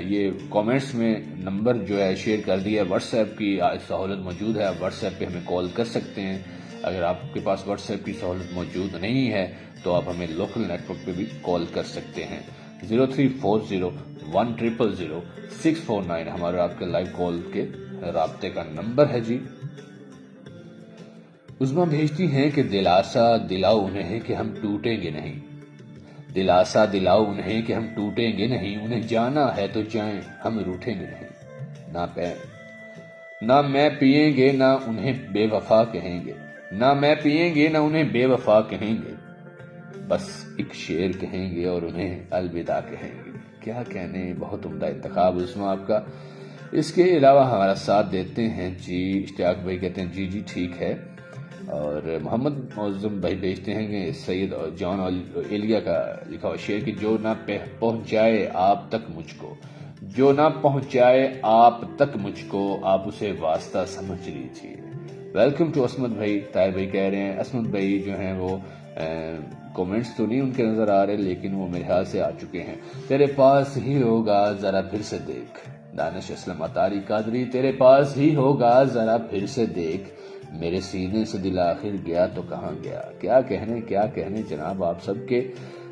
یہ کامنٹس میں نمبر جو ہے شیئر کر دیا ہے، واٹس ایپ کی سہولت موجود ہے، آپ واٹس ایپ پہ ہمیں کال کر سکتے ہیں. اگر آپ کے پاس واٹس ایپ کی سہولت موجود نہیں ہے تو آپ ہمیں لوکل نیٹ ورک پہ بھی کال کر سکتے ہیں. 0340100649 ہمارا آپ کے لائیو کال کے رابطے کا نمبر ہے. جی عظما بھیجتی ہیں کہ دلاسا دلاؤ انہیں کہ ہم ٹوٹیں گے نہیں، دلاسا دلاؤ انہیں کہ ہم ٹوٹیں گے نہیں، انہیں جانا ہے تو جائیں ہم روٹیں گے نہیں. نہ میں پیئیں گے نہ انہیں بے وفا کہیں گے، نہ میں پیئیں گے نہ انہیں بے وفا کہیں گے، بس ایک شعر کہیں گے اور انہیں الوداع کہیں گے. کیا کہنے، بہت عمدہ انتخاب عثما آپ کا. اس کے علاوہ ہمارا ساتھ دیتے ہیں جی اشتیاق بھائی، کہتے ہیں جی ٹھیک ہے. اور محمد معظم بھائی بھیجتے ہیں کہ سید جان ایلیا کا لکھا ہوا شعر کہ جو نہ پہنچائے آپ تک مجھ کو، جو نہ پہنچائے آپ تک مجھ کو، آپ اسے واسطہ سمجھ لیجیے. ویلکم ٹو عصمت بھائی. طاہر بھائی کہہ رہے ہیں عصمت بھائی جو ہیں وہ کومنٹس تو نہیں ان کے نظر آ رہے لیکن وہ میرے خیال سے آ چکے ہیں. تیرے پاس ہی ہوگا ذرا پھر سے دیکھ، دانش اسلم اطاری قادری، تیرے پاس ہی ہوگا ذرا پھر سے دیکھ، میرے سینے سے دل آخر گیا تو کہاں گیا. کیا کہنے جناب آپ سب کے.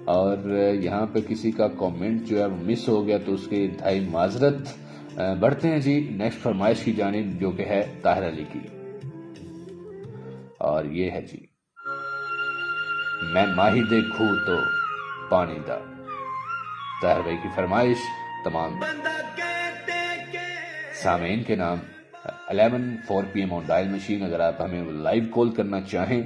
اور یہاں پہ کسی کا کامنٹ جو ہے مس ہو گیا تو اس کی انتہائی معذرت. بڑھتے ہیں جی نیکسٹ فرمائش کی جانب جو کہ ہے طاہر علی کی، اور یہ ہے جی میں ماہی دے کھو تو پانی دا. طاہر بھائی کی فرمائش تمام سامعین کے نام 11:04 PM آن ڈائل مشین. اگر آپ ہمیں لائیو کال کرنا چاہیں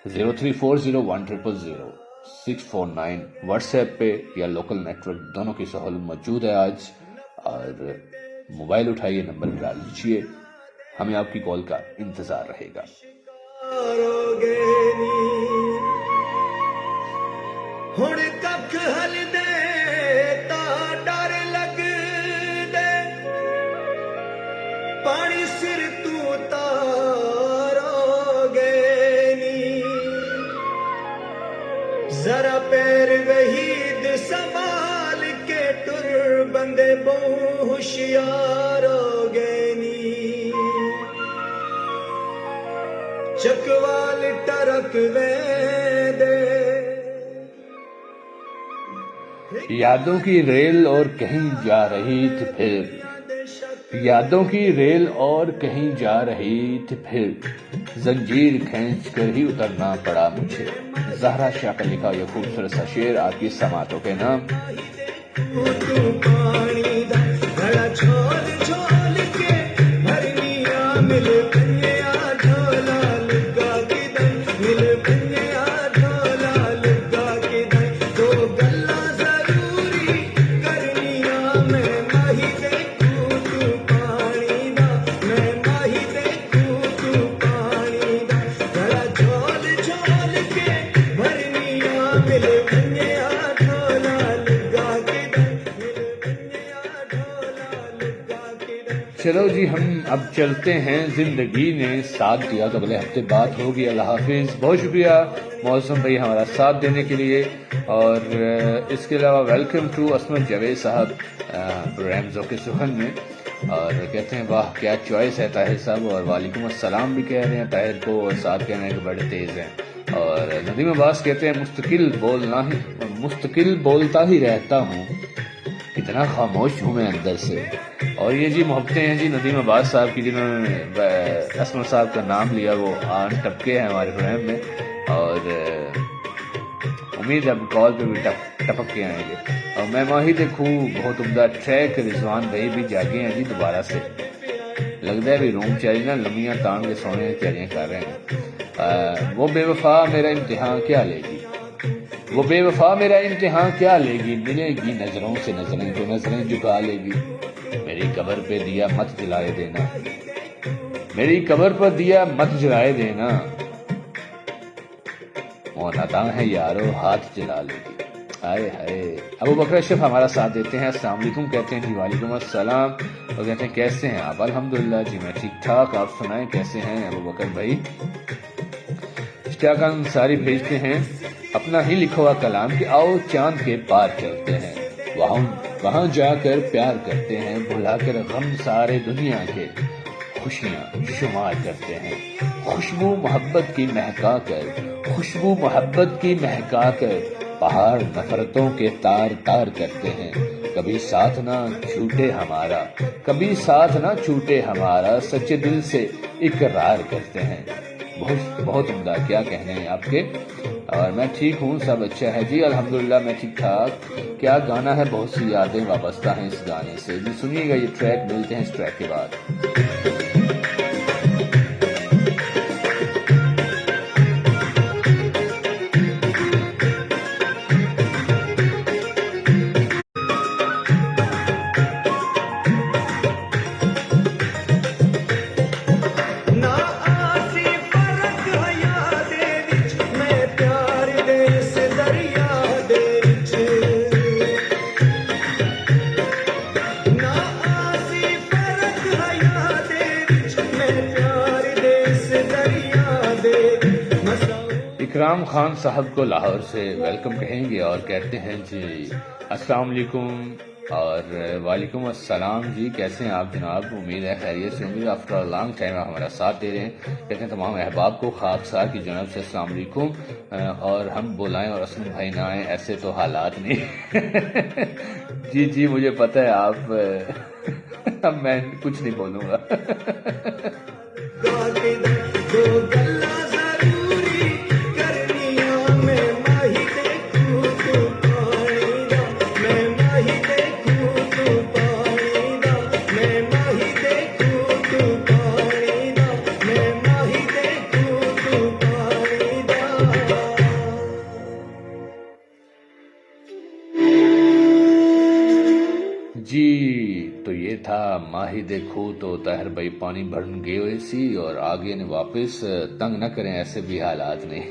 0340100649 واٹس ایپ پہ یا لوکل نیٹ ورک دونوں کی سہولت موجود ہے آج. اور موبائل اٹھائیے، نمبر ڈال لیجیے، ہمیں آپ کی کال کا انتظار رہے گا. ہن ککھ ہل دے تا ڈر لگ دے، پانی سر تو تارو گے نی، ذرا پیر وحید سنبھال کے ٹر بندے بہو ہوشیار ہو گے نی، چکوال ٹرک وے دے. یادوں کی ریل اور کہیں جا رہی تھی پھر، یادوں کی ریل اور کہیں جا رہی تھی پھر، زنجیر کھینچ کر ہی اترنا پڑا مجھے. زہرا شاہ کا لکھا یہ خوبصورت سا شعر آپ کی سماعتوں کے نام. چلو جی ہم اب چلتے ہیں، زندگی نے ساتھ دیا تو اگلے ہفتے بات ہوگی. اللہ حافظ. بہت شکریہ موسم بھائی ہمارا ساتھ دینے کے لیے. اور اس کے علاوہ ویلکم ٹو عصمت جاوید صاحب پروگرام ذوق سخن میں، اور کہتے ہیں واہ کیا چوائس ہے طاہر صاحب. اور وعلیکم السلام بھی کہہ رہے ہیں طاہر کو، اور ساتھ کہہ رہے ہیں کہ بڑے تیز ہیں. اور ندیم عباس کہتے ہیں مستقل بولتا ہی رہتا ہوں، کتنا خاموش ہوں میں اندر سے. اور یہ جی محبتیں ہیں جی ندیم عباس صاحب کی، جنہوں نے اسمر صاحب کا نام لیا، وہ آن ٹپکے ہیں ہمارے پروگرام میں. اور امید ہے اب کال پہ بھی ٹپک کے آئیں گے. اور میں ماہی دیکھوں بہت عمدہ ٹریک. رضوان بھائی بھی جاگے ہیں جی دوبارہ سے, لگتا ہے بھی روم چاہیے نا, لمیاں تان کے سونے کی تیاریاں کر رہے ہیں. وہ بے وفا میرا امتحان کیا لے گی, وہ بے وفا میرا امتحان کیا لے گی, ملے گی نظروں سے نظریں تو نظریں جھکا لے گی. میری قبر پہ دیا مت جلائے دینا, میری قبر پر دیا مت جلائے دینا, مونتا ہے یارو ہاتھ جلا لے گی. ہائے ہائے. ابو بکر اشرف ہمارا ساتھ دیتے ہیں, السلام علیکم کہتے ہیں جی. وعلیکم السلام. اور کہتے ہیں کیسے ہیں آپ؟ الحمدللہ جی میں ٹھیک ٹھاک, آپ سنائیں کیسے ہیں ابو بکر بھائی؟ اشتیاق انصاری بھیجتے ہیں اپنا ہی لکھا ہوا کلام کہ آؤ چاند کے پار چلتے ہیں, وہاں جا کر پیار کرتے ہیں, بھلا کر غم سارے دنیا کے خوشیاں شمار کرتے ہیں. خوشبو محبت کی مہکا کر, خوشبو محبت کی مہکا کر پہاڑ نفرتوں کے تار تار کرتے ہیں. کبھی ساتھ نہ چھوٹے ہمارا, کبھی ساتھ نہ چھوٹے ہمارا, سچے دل سے اقرار کرتے ہیں. بہت عمدہ, کیا کہنے ہیں آپ کے. اور میں ٹھیک ہوں, سب اچھا ہے جی الحمدللہ میں ٹھیک ٹھاک. کیا گانا ہے, بہت سی یادیں وابستہ ہیں اس گانے سے جی. سنیے گا یہ ٹریک, ملتے ہیں اس ٹریک کے بعد. اکرام خان صاحب کو لاہور سے ویلکم کہیں گے اور کہتے ہیں جی السلام علیکم. اور وعلیکم السلام جی, کیسے ہیں آپ جناب؟ امید ہے خیریت سے ہوں گے. آفٹر لانگ ٹائم آپ ہمارا ساتھ دے رہے ہیں. کہتے ہیں تمام احباب کو خاکسار کی جانب سے السلام علیکم. اور ہم بلائیں اور اسلم بھائی نہ آئیں, ایسے تو حالات نہیں. جی مجھے پتہ ہے آپ, اب میں کچھ نہیں بولوں گا. جی تو یہ تھا ماہی دیکھو تو طاہر بھائی پانی بھرن گئے ہوئے سی اور آگے نے واپس, تنگ نہ کریں ایسے بھی حالات نہیں.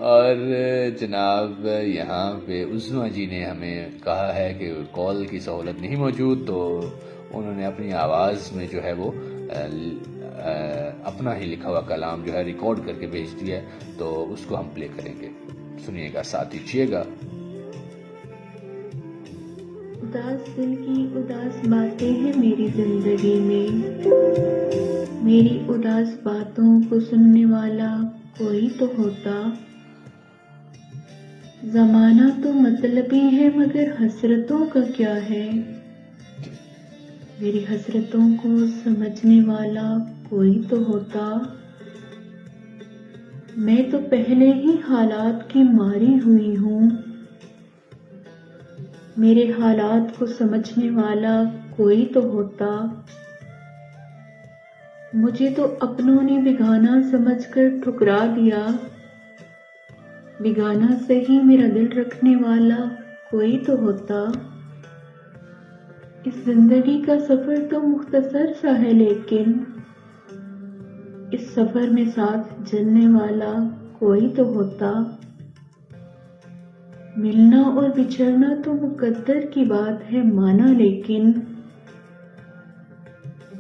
اور جناب یہاں پہ عظما جی نے ہمیں کہا ہے کہ کال کی سہولت نہیں موجود, تو انہوں نے اپنی آواز میں جو ہے وہ اپنا ہی لکھا ہوا کلام جو ہے ریکارڈ کر کے بھیج دیا ہے, تو اس کو ہم پلے کریں گے. سنیے گا, ساتھ دیجیے گا. اداس دل کی اداس باتیں ہیں میری زندگی میں, میری اداس باتوں کو سننے والا کوئی تو ہوتا. زمانہ تو مطلبی ہے مگر حسرتوں کا کیا ہے, میری حسرتوں کو سمجھنے والا کوئی تو ہوتا. میں تو پہلے ہی حالات کی ماری ہوئی ہوں, میرے حالات کو سمجھنے والا کوئی تو ہوتا. مجھے تو اپنوں نے بیگانہ سمجھ کر ٹھکرا دیا, بیگانہ سے ہی میرا دل رکھنے والا کوئی تو ہوتا. اس زندگی کا سفر تو مختصر سا ہے, لیکن اس سفر میں ساتھ چلنے والا کوئی تو ہوتا. ملنا اور بچھڑنا تو مقدر کی بات ہے مانا, لیکن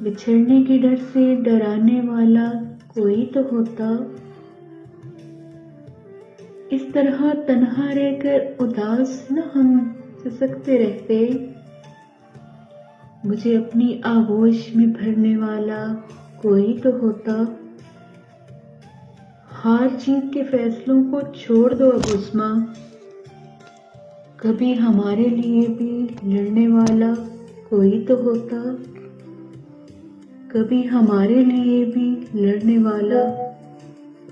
بچھڑنے کے ڈر سے ڈرانے والا کوئی تو ہوتا. اس طرح تنہا رہ کر اداس نہ ہم سسکتے رہتے, مجھے اپنی آغوش میں بھرنے والا کوئی تو ہوتا. ہار جیت کے فیصلوں کو چھوڑ دو اب عظما, کبھی ہمارے لیے بھی لڑنے والا کوئی تو ہوتا, کبھی ہمارے لیے بھی لڑنے والا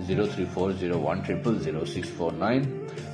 034010000649।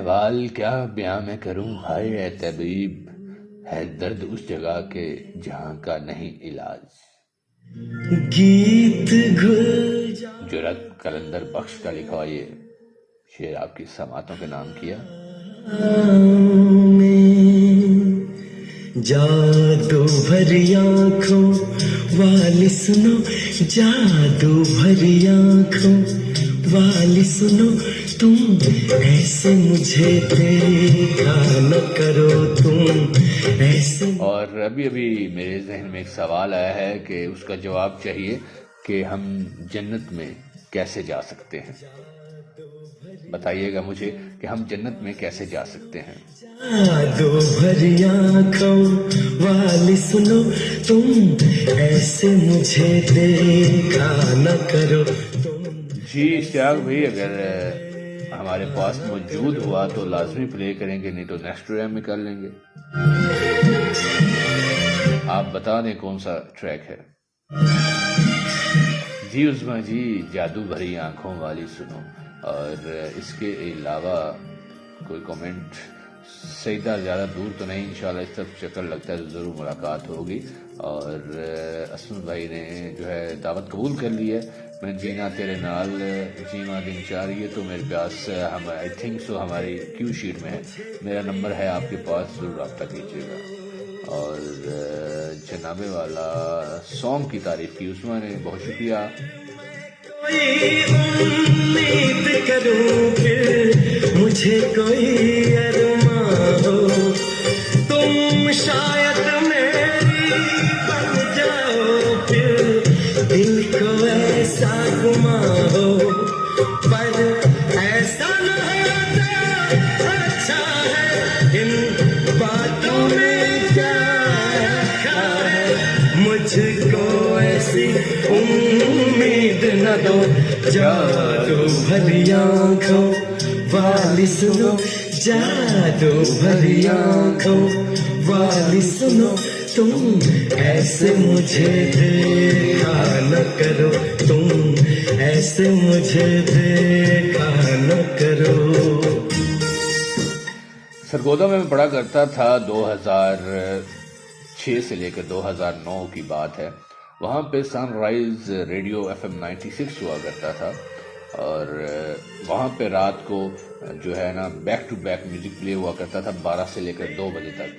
احوال کیا بیاں میں کروں ہائے اے طبیب، ہے درد اس جگہ کے جہاں کا نہیں علاج. گیت گل جرأت قلندر بخش کا لکھا ہوا یہ شعر آپ کی سماعتوں کے نام کیا. جادو بھری آنکھوں والی سنو، جادو بھری آنکھوں والی سنو، تم ایسے مجھے دیکھا نہ کرو، تم ایسے. اور ابھی میرے ذہن میں ایک سوال آیا ہے کہ اس کا جواب چاہیے کہ ہم جنت میں کیسے جا سکتے ہیں. بتائیے گا مجھے کہ ہم جنت میں کیسے جا سکتے ہیں. جادو بھری آنکھوں والی سنو، تم ایسے مجھے دیکھا نہ کرو. جی اشتیاق بھائی، اگر ہمارے پاس موجود ہوا تو لازمی پلے کریں گے، نہیں تو نیکسٹ پروگرام میں کر لیں گے. آپ بتا دیں کون سا ٹریک ہے. جی عظما جی، جادو بھری آنکھوں والی سنو. اور اس کے علاوہ کوئی کامنٹ سیدہ زیادہ دور تو نہیں، انشاءاللہ اس طرف چکر لگتا ہے تو ضرور ملاقات ہوگی. اور اسم بھائی نے جو ہے دعوت قبول کر لی ہے. میں جینا تیرے نال جیواں دن چاریے تو میرے پاس ہم آئی تھنک سو ہماری کیو شیٹ میں ہے. میرا نمبر ہے آپ کے پاس، ضرور رابطہ کیجیے گا. اور جنابے والا سانگ کی تعریف کی عثما نے، بہت شکریہ. امید کروں پھر مجھے کوئی ارمان ہو، تم شاید میری بن جاؤ، پھر دل کو ایسا گمان ہو، پر ایسا نہ ہوتا اچھا ہے. ان باتوں میں کیا رکھا ہے، مجھ کو ایسی امید نہ دو. جادو بھری آنکھوں والی سنو، جادو بھری آنکھوں والی سنو، تم ایسے مجھے دیکھا نہ کرو، تم ایسے مجھے دیکھا نہ کرو. سرگودا میں پڑھا کرتا تھا، 2006 سے لے کر 2009 کی بات ہے. وہاں پہ سن رائز ریڈیو FM 96 ہوا کرتا تھا. اور وہاں پہ رات کو جو ہے نا بیک ٹو بیک میوزک پلے ہوا کرتا تھا 12 سے لے کر 2 بجے تک،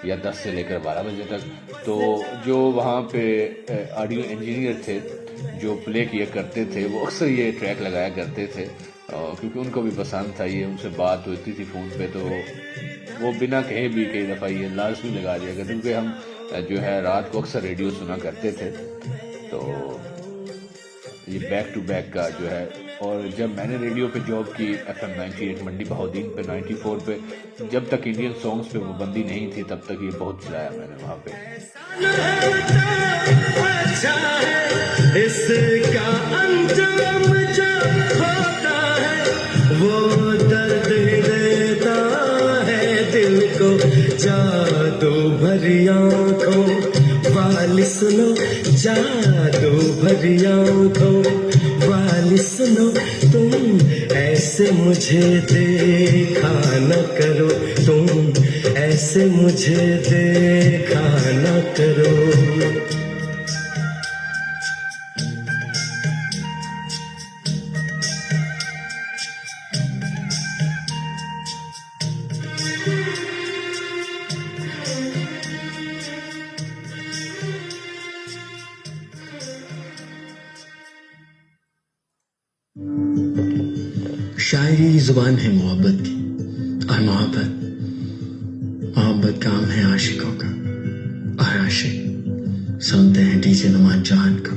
یا 10 سے لے کر 12 بجے تک. تو جو وہاں پہ آڈیو انجینئر تھے جو پلے کیا کرتے تھے، وہ اکثر یہ ٹریک لگایا کرتے تھے کیونکہ ان کو بھی پسند تھا یہ. ان سے بات ہوتی تھی فون پہ تو وہ بنا کہے بھی کئی دفعہ یہ لازمی لگا دیا کرتے، کیونکہ ہم جو ہے رات کو اکثر ریڈیو سنا کرتے تھے. تو یہ بیک ٹو بیک کا جو ہے. اور جب میں نے ریڈیو پہ جاب کی FM 98 منڈی بہودین پہ 94 پہ، جب تک انڈین سانگز پہ پابندی نہیں تھی تب تک یہ بہت چلایا میں نے وہاں پہ. اس کا انجام جو ہوتا ہے وہ درد دیتا ہے دل کو. جادو بھری آنکھوں والی سنو، جادو بھری آنکھوں والی سنو، تم ایسے مجھے دیکھا نہ کرو، تم ایسے مجھے دیکھا نہ کرو. شاعری زبان ہے محبت کی، اور محبت کام ہے عاشقوں کا، اور عاشق سنتے ہیں ڈی جے نعمان جان کو.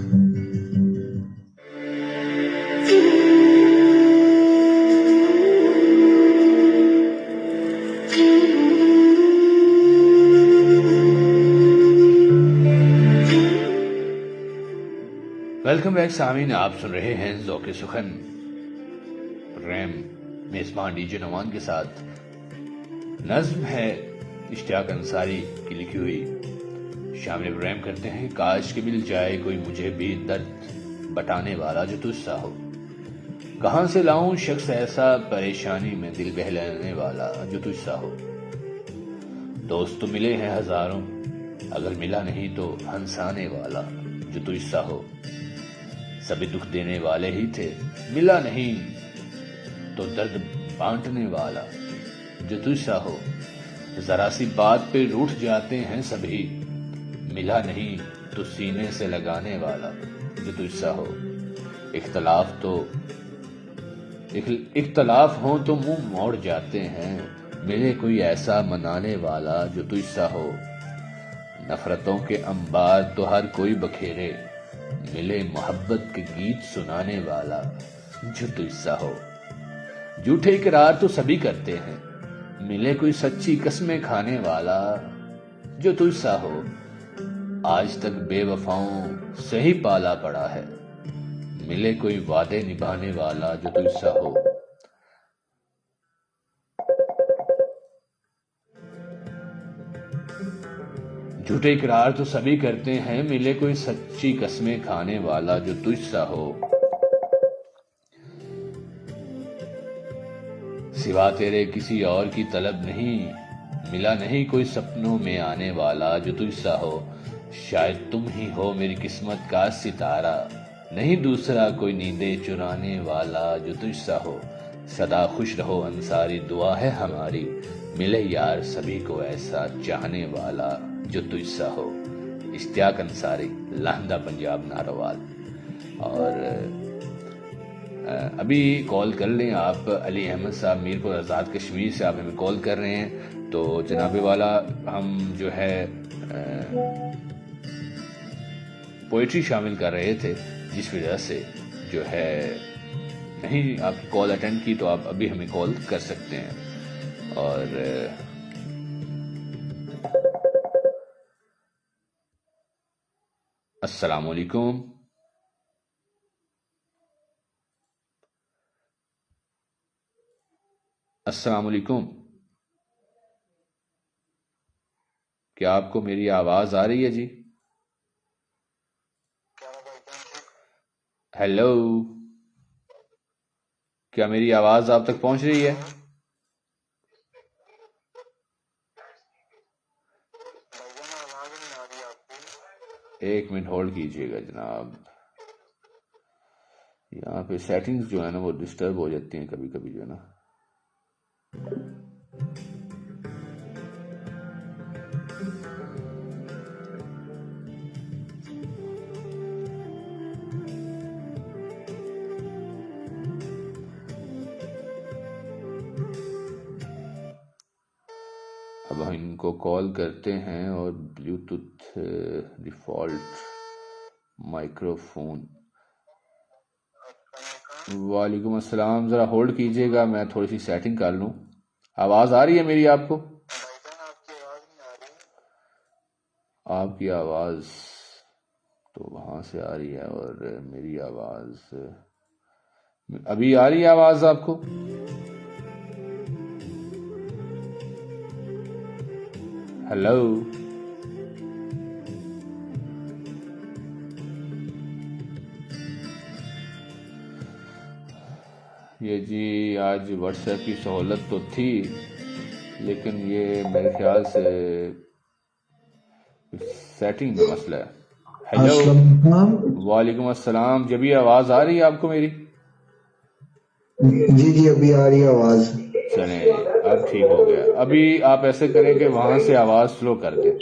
ویلکم بیک سامعین، آپ سن رہے ہیں ذوق سخن پروگرام میزبان ڈی جے نعمان کے ساتھ. نظم ہے اشتیاق انصاری کی لکھی ہوئی. شامل پروگرام کرتے ہیں. کاش کہ مل جائے کوئی مجھے بھی درد بٹانے والا جو تجھ سا ہو. کہاں سے لاؤں شخص ایسا پریشانی میں دل بہلانے والا جو تجھ سا ہو. دوست تو ملے ہیں ہزاروں، اگر ملا نہیں تو ہنسانے والا جو تجھ سا ہو. سبھی دکھ دینے والے ہی تھے، ملا نہیں تو درد بانٹنے والا جو تجھ سا ہو. ذرا سی بات پہ روٹھ جاتے ہیں سبھی، ملا نہیں تو سینے سے لگانے والا جو تجھ سا ہو. اختلاف ہوں تو منہ موڑ جاتے ہیں، ملے کوئی ایسا منانے والا جو تجھ سا ہو. نفرتوں کے انبار تو ہر کوئی بکھیرے، ملے محبت کے گیت سنانے والا جو تجھ سا ہو. جھوٹے اقرار تو سبھی کرتے ہیں، ملے کوئی سچی قسمیں کھانے والا جو تجھ سا ہو. آج تک بے وفاؤں سے ہی پالا پڑا ہے، ملے کوئی وعدے نبھانے والا جو تجھ سا ہو. جھوٹے اقرار تو سبھی کرتے ہیں، ملے کوئی سچی قسمیں کھانے والا جو تجھ سا ہو. سوا تیرے کسی اور کی طلب نہیں، ملا نہیں کوئی سپنوں میں آنے والا جو تجھ سا ہو. شاید تم ہی ہو میری قسمت کا ستارہ، نہیں دوسرا کوئی نیندیں چرانے والا جو تجھ سا ہو. سدا خوش رہو انصاری دعا ہے ہماری، ملے یار سبھی کو ایسا چاہنے والا جو تجھ سا ہو. اشتیاق انصاری، لاندہ پنجاب ناروال. اور ابھی کال کر لیں آپ. علی احمد صاحب میرپور آزاد کشمیر سے آپ ہمیں کال کر رہے ہیں. تو جناب والا ہم جو ہے پوئٹری شامل کر رہے تھے، جس وجہ سے جو ہے نہیں آپ کی کال اٹینڈ کی، تو آپ ابھی ہمیں کال کر سکتے ہیں. اور السلام علیکم. السلام علیکم. کیا آپ کو میری آواز آ رہی ہے جی؟ ہیلو، کیا میری آواز آپ تک پہنچ رہی ہے؟ ایک منٹ ہولڈ کیجئے گا جناب. یہاں پہ سیٹنگز جو ہے نا وہ ڈسٹرب ہو جاتی ہیں کبھی کبھی جو ہے نا. اب ہم ان کو کال کرتے ہیں اور بلوٹوتھ ڈیفالٹ مائکرو فون. وعلیکم السلام. ذرا ہولڈ کیجئے گا، میں تھوڑی سی سیٹنگ کر لوں. آواز آ رہی ہے میری آپ کو؟ آپ کی آواز تو وہاں سے آ رہی ہے اور میری آواز ابھی آ رہی ہے آواز آپ کو؟ ہیلو. یہ جی آج واٹس ایپ کی سہولت تو تھی، لیکن یہ میرے خیال سے سیٹنگ میں مسئلہ ہے. ہیلو. وعلیکم السلام. جب یہ آواز آ رہی ہے آپ کو میری؟ جی ابھی آ رہی ہے آواز. چلیں اب ٹھیک ہو گیا. ابھی آپ ایسے کریں کہ وہاں سے آواز سلو کر دیں.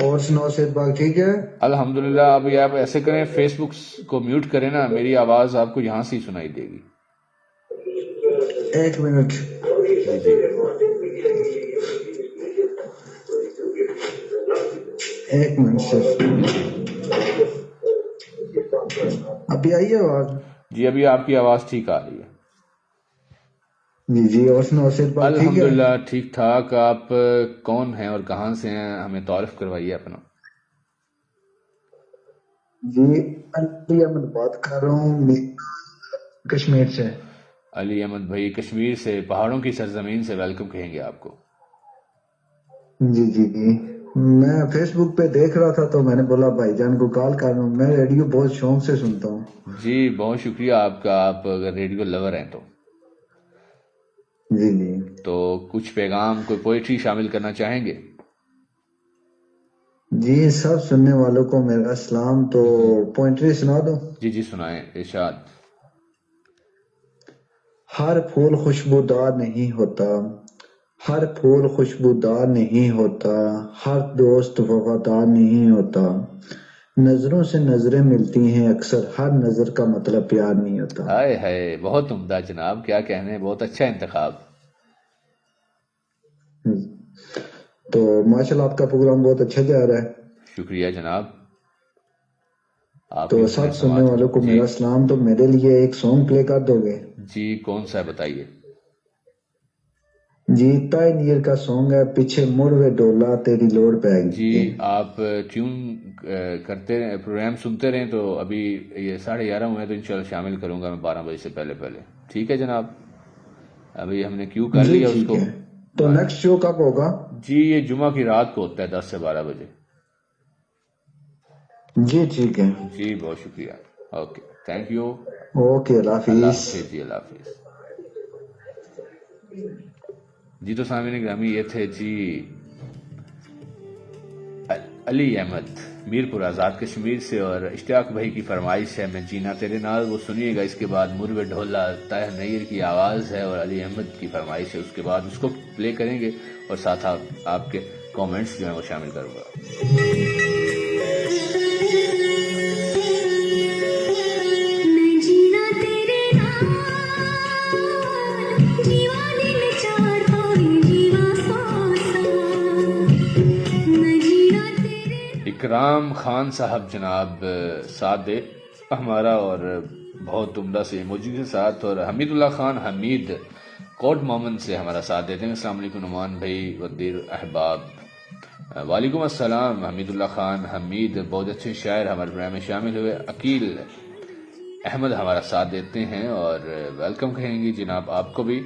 اور سناؤ سید باغ ٹھیک ہے؟ الحمدللہ. ابھی آپ ایسے کریں فیس بک کو میوٹ کریں نا، میری آواز آپ کو یہاں سے ہی سنائی دے گی. ایک منٹ. جی ایک منٹ صرف. ابھی آئی ہے آواز؟ جی ابھی آپ کی آواز ٹھیک آ رہی ہے. جی اور سناؤ سید باغ ٹھیک ہے؟ الحمدللہ ٹھیک ٹھاک. آپ کون ہیں اور کہاں سے ہیں؟ ہمیں تعارف کروائیے اپنا. جی علی احمد بات کر رہا ہوں کشمیر سے. علی احمد بھائی کشمیر سے، پہاڑوں کی سرزمین سے ویلکم کہیں گے آپ کو. جی میں فیس بک پہ دیکھ رہا تھا تو میں نے بولا بھائی جان کو کال کر رہا ہوں. میں ریڈیو بہت شوق سے سنتا ہوں. جی بہت شکریہ آپ کا. آپ اگر ریڈیو لور ہیں جی جی تو کچھ پیغام، کوئی پوئٹری شامل کرنا چاہیں گے؟ جی سب سننے والوں کو میرا سلام. تو پوئنٹری سنا دوں. جی جی سنائیں، ارشاد. ہر پھول خوشبودار نہیں ہوتا، ہر پھول خوشبودار نہیں ہوتا، ہر دوست وفادار نہیں ہوتا، نظروں سے نظریں ملتی ہیں اکثر، ہر نظر کا مطلب پیار نہیں ہوتا. ہائے ہائے، بہت عمدہ جناب، کیا کہنے، بہت اچھا انتخاب. تو ماشاءاللہ آپ کا پروگرام بہت اچھا جا رہا ہے. شکریہ جناب. آپ تو بھی سب سننے والوں کو جی میرا سلام. تو میرے لیے ایک سانگ پلے کر دو گے؟ جی کون سا ہے بتائیے. جی تائے نیر کا سانگ ہے، پیچھے مڑ وے ڈولا تیری لوڑ پہ گئی. جی آپ ٹیون کرتے رہیں، پروگرام سنتے رہیں. تو ابھی یہ 11:30 ہوئے ہیں تو انشاءاللہ شامل کروں گا میں 12 بجے سے پہلے. ٹھیک ہے جناب، ابھی ہم نے کیوں کر جی لیا اس ٹھیک کو. ہے. تو نیکسٹ شو کب ہوگا؟ جی یہ جمعہ کی رات کو ہوتا ہے 10 سے 12 بجے. جی ٹھیک ہے. جی بہت شکریہ. Okay thank you. اوکے اللہ اللہ حافظ. حافظ. جی اللہ حافظ. جی تو سامعین گرامی، یہ تھے جی علی احمد میرپور آزاد کشمیر سے، اور اشتیاق بھائی کی فرمائش ہے میں جینا تیرے نال، وہ سنیے گا. اس کے بعد مروے ڈھولا طاہر نیر کی آواز ہے اور علی احمد کی فرمائش ہے. اس کے بعد اس کو پلے کریں گے اور ساتھ آپ کے کامنٹس جو ہیں وہ شامل کروں گا. میں جینا تیرے نال، دیوانے میں چار پاویں جیوا سوسا، میں جینا تیرے. اکرام خان صاحب جناب ساتھ دے ہمارا، اور بہت عمدہ سے ایموجی کے ساتھ. اور حمید اللہ خان حمید کوٹ مومن سے ہمارا ساتھ دیتے ہیں. السلام علیکم نعمان بھائی ودیر احباب. وعلیکم السلام حمید اللہ خان حمید، بہت اچھے شاعر ہمارے پروگرام میں شامل ہوئے. عقیل احمد ہمارا ساتھ دیتے ہیں اور ویلکم کہیں گے جناب آپ کو بھی.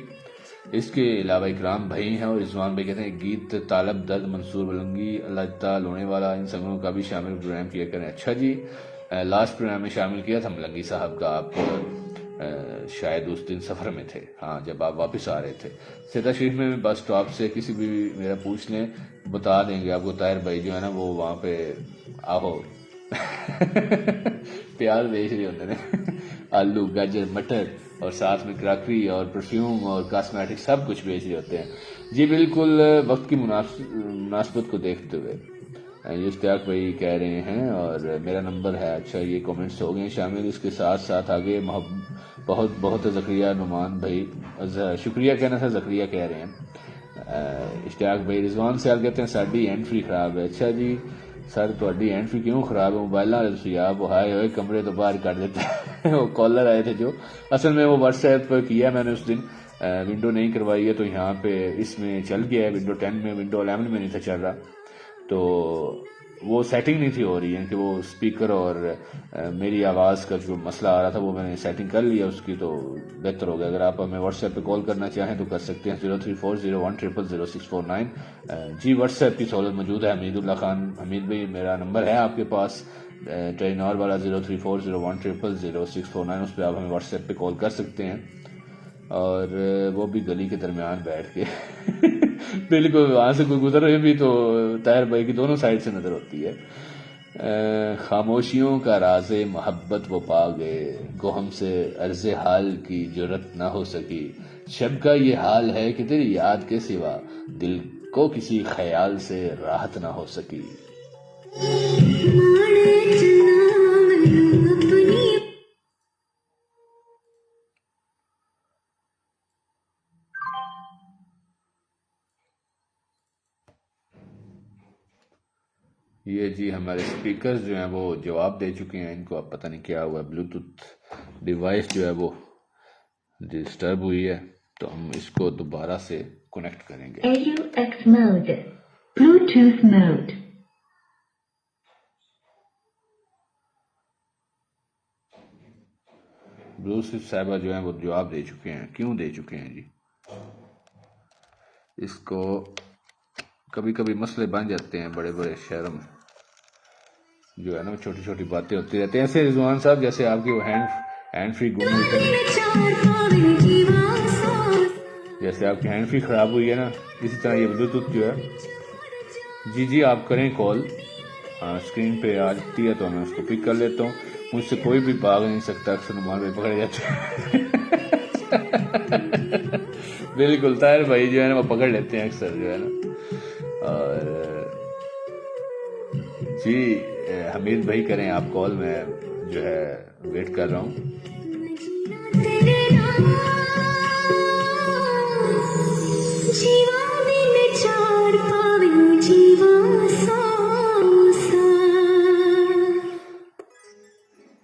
اس کے علاوہ اکرام بھائی ہیں اور رضوان بھائی کہتے ہیں گیت طالب درد منصور بلنگی اللہ تعالیٰ لونے والا، ان سنگوں کا بھی شامل پروگرام کیا کریں. اچھا جی، لاسٹ پروگرام میں شامل کیا تھا ملنگی صاحب کا. آپ شاید اس دن سفر میں تھے، ہاں جب آپ واپس آ رہے تھے. سیدہ شریف میں بس اسٹاپ سے کسی بھی میرا پوچھ لیں بتا دیں گے آپ کو. طاہر بھائی جو ہے نا وہ وہاں پہ آہو پیاز بیچ رہے ہوتے ہیں آلو گاجر مٹر، اور ساتھ میں کراکری اور پرفیوم اور کاسمیٹک سب کچھ بیچ رہے ہوتے ہیں. جی بالکل وقت کی مناسبت کو دیکھتے ہوئے یہ اشتیاق بھائی کہہ رہے ہیں اور میرا نمبر ہے. اچھا یہ کامنٹس ہو گئے شامل. اس کے ساتھ ساتھ آگے بہت زکریہ نعمان بھائی، شکریہ کہنا تھا زکریہ کہہ رہے ہیں. اشتیاق بھائی رضوان سیال کہتے ہیں ساڈی ہینڈ فری خراب ہے. اچھا جی سر تہاڈی ہینڈ فری کیوں خراب ہے؟ موبائل آپ ہائے ہوئے کمرے تو باہر کر دیتے ہیں. وہ کالر آئے تھے جو اصل میں وہ واٹس ایپ کیا میں نے اس دن، ونڈو نہیں کروائی ہے تو یہاں پہ اس میں چل گیا ہے ونڈو 10 میں، ونڈو 11 میں نہیں تھا چل رہا. تو وہ سیٹنگ نہیں تھی ہو رہی ہے کہ وہ اسپیکر اور میری آواز کا جو مسئلہ آ رہا تھا وہ میں نے سیٹنگ کر لیا اس کی، تو بہتر ہو گیا. اگر آپ ہمیں واٹس ایپ پہ کال کرنا چاہیں تو کر سکتے ہیں 034010000649. جی واٹس ایپ کی سہولت موجود ہے. حمید اللہ خان حمید بھائی میرا نمبر ہے آپ کے پاس ٹرینور والا 034010000649، اس پہ آپ ہمیں واٹس ایپ پہ کال کر سکتے ہیں. اور وہ بھی گلی کے درمیان بیٹھ کے بالکل وہاں سے کوئی گزر رہے بھی تو طاہر بھائی کی دونوں سائڈ سے نظر ہوتی ہے. خاموشیوں کا راز محبت وہ پا گئے، گو ہم سے عرض حال کی جرت نہ ہو سکی. شب کا یہ حال ہے کہ تیری یاد کے سوا دل کو کسی خیال سے راحت نہ ہو سکی. یہ جی ہمارے اسپیکرز جو ہیں وہ جواب دے چکے ہیں. ان کو اب پتہ نہیں کیا ہوا ہے، بلوٹوتھ ڈیوائس جو ہے وہ ڈسٹرب ہوئی ہے، تو ہم اس کو دوبارہ سے کنیکٹ کریں گے. AUX mode, Bluetooth mode. Bluetooth صاحبہ جو ہیں وہ جواب دے چکے ہیں. کیوں دے چکے ہیں جی؟ اس کو کبھی کبھی مسئلے بن جاتے ہیں بڑے بڑے شہروں میں، جو ہے نا چھوٹی چھوٹی باتیں ہوتی رہتی ہیں. ایسے رضوان صاحب جیسے آپ کی وہ ہینڈ فری گم ہوئی تھی، جیسے آپ کی ہینڈ فری خراب ہوئی ہے نا، اسی طرح یہ بلوٹوتھ جو ہے. جی آپ کریں کال، اسکرین پہ آ جاتی ہے تو میں اس کو پک کر لیتا ہوں. مجھ سے کوئی بھی بھاگ نہیں سکتا، اکثر نمبر پہ پکڑے جاتے ہیں. بالکل طاہر بھائی جو ہے نا وہ پکڑ لیتے ہیں اکثر جو ہے نا. اور جی حمید بھائی کریں آپ کال، میں جو ہے ویٹ کر رہا ہوں.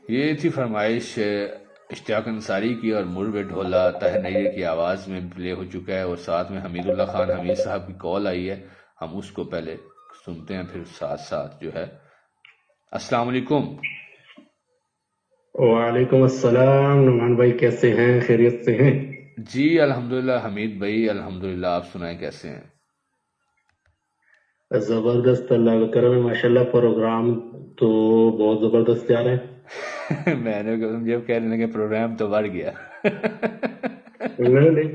یہ تھی فرمائش اشتیاق انصاری کی، اور مربے ڈھولا طاہر نیر کی آواز میں پلے ہو چکا ہے، اور ساتھ میں حمید اللہ خان حمید صاحب کی کال آئی ہے. ہم اس کو پہلے سنتے ہیں، پھر ساتھ ساتھ جو ہے. السلام علیکم. وعلیکم السلام. نعمان بھائی کیسے ہیں؟ خیریت سے ہیں؟ جی الحمدللہ حمید بھائی الحمدللہ، آپ سنائیں کیسے ہیں؟ زبردست، اللہ کا کرم ہے ماشاءاللہ. پروگرام تو بہت زبردست جا رہے ہیں. میں نے جب کہنے لگے پروگرام تو بڑھ گیا. نہیں،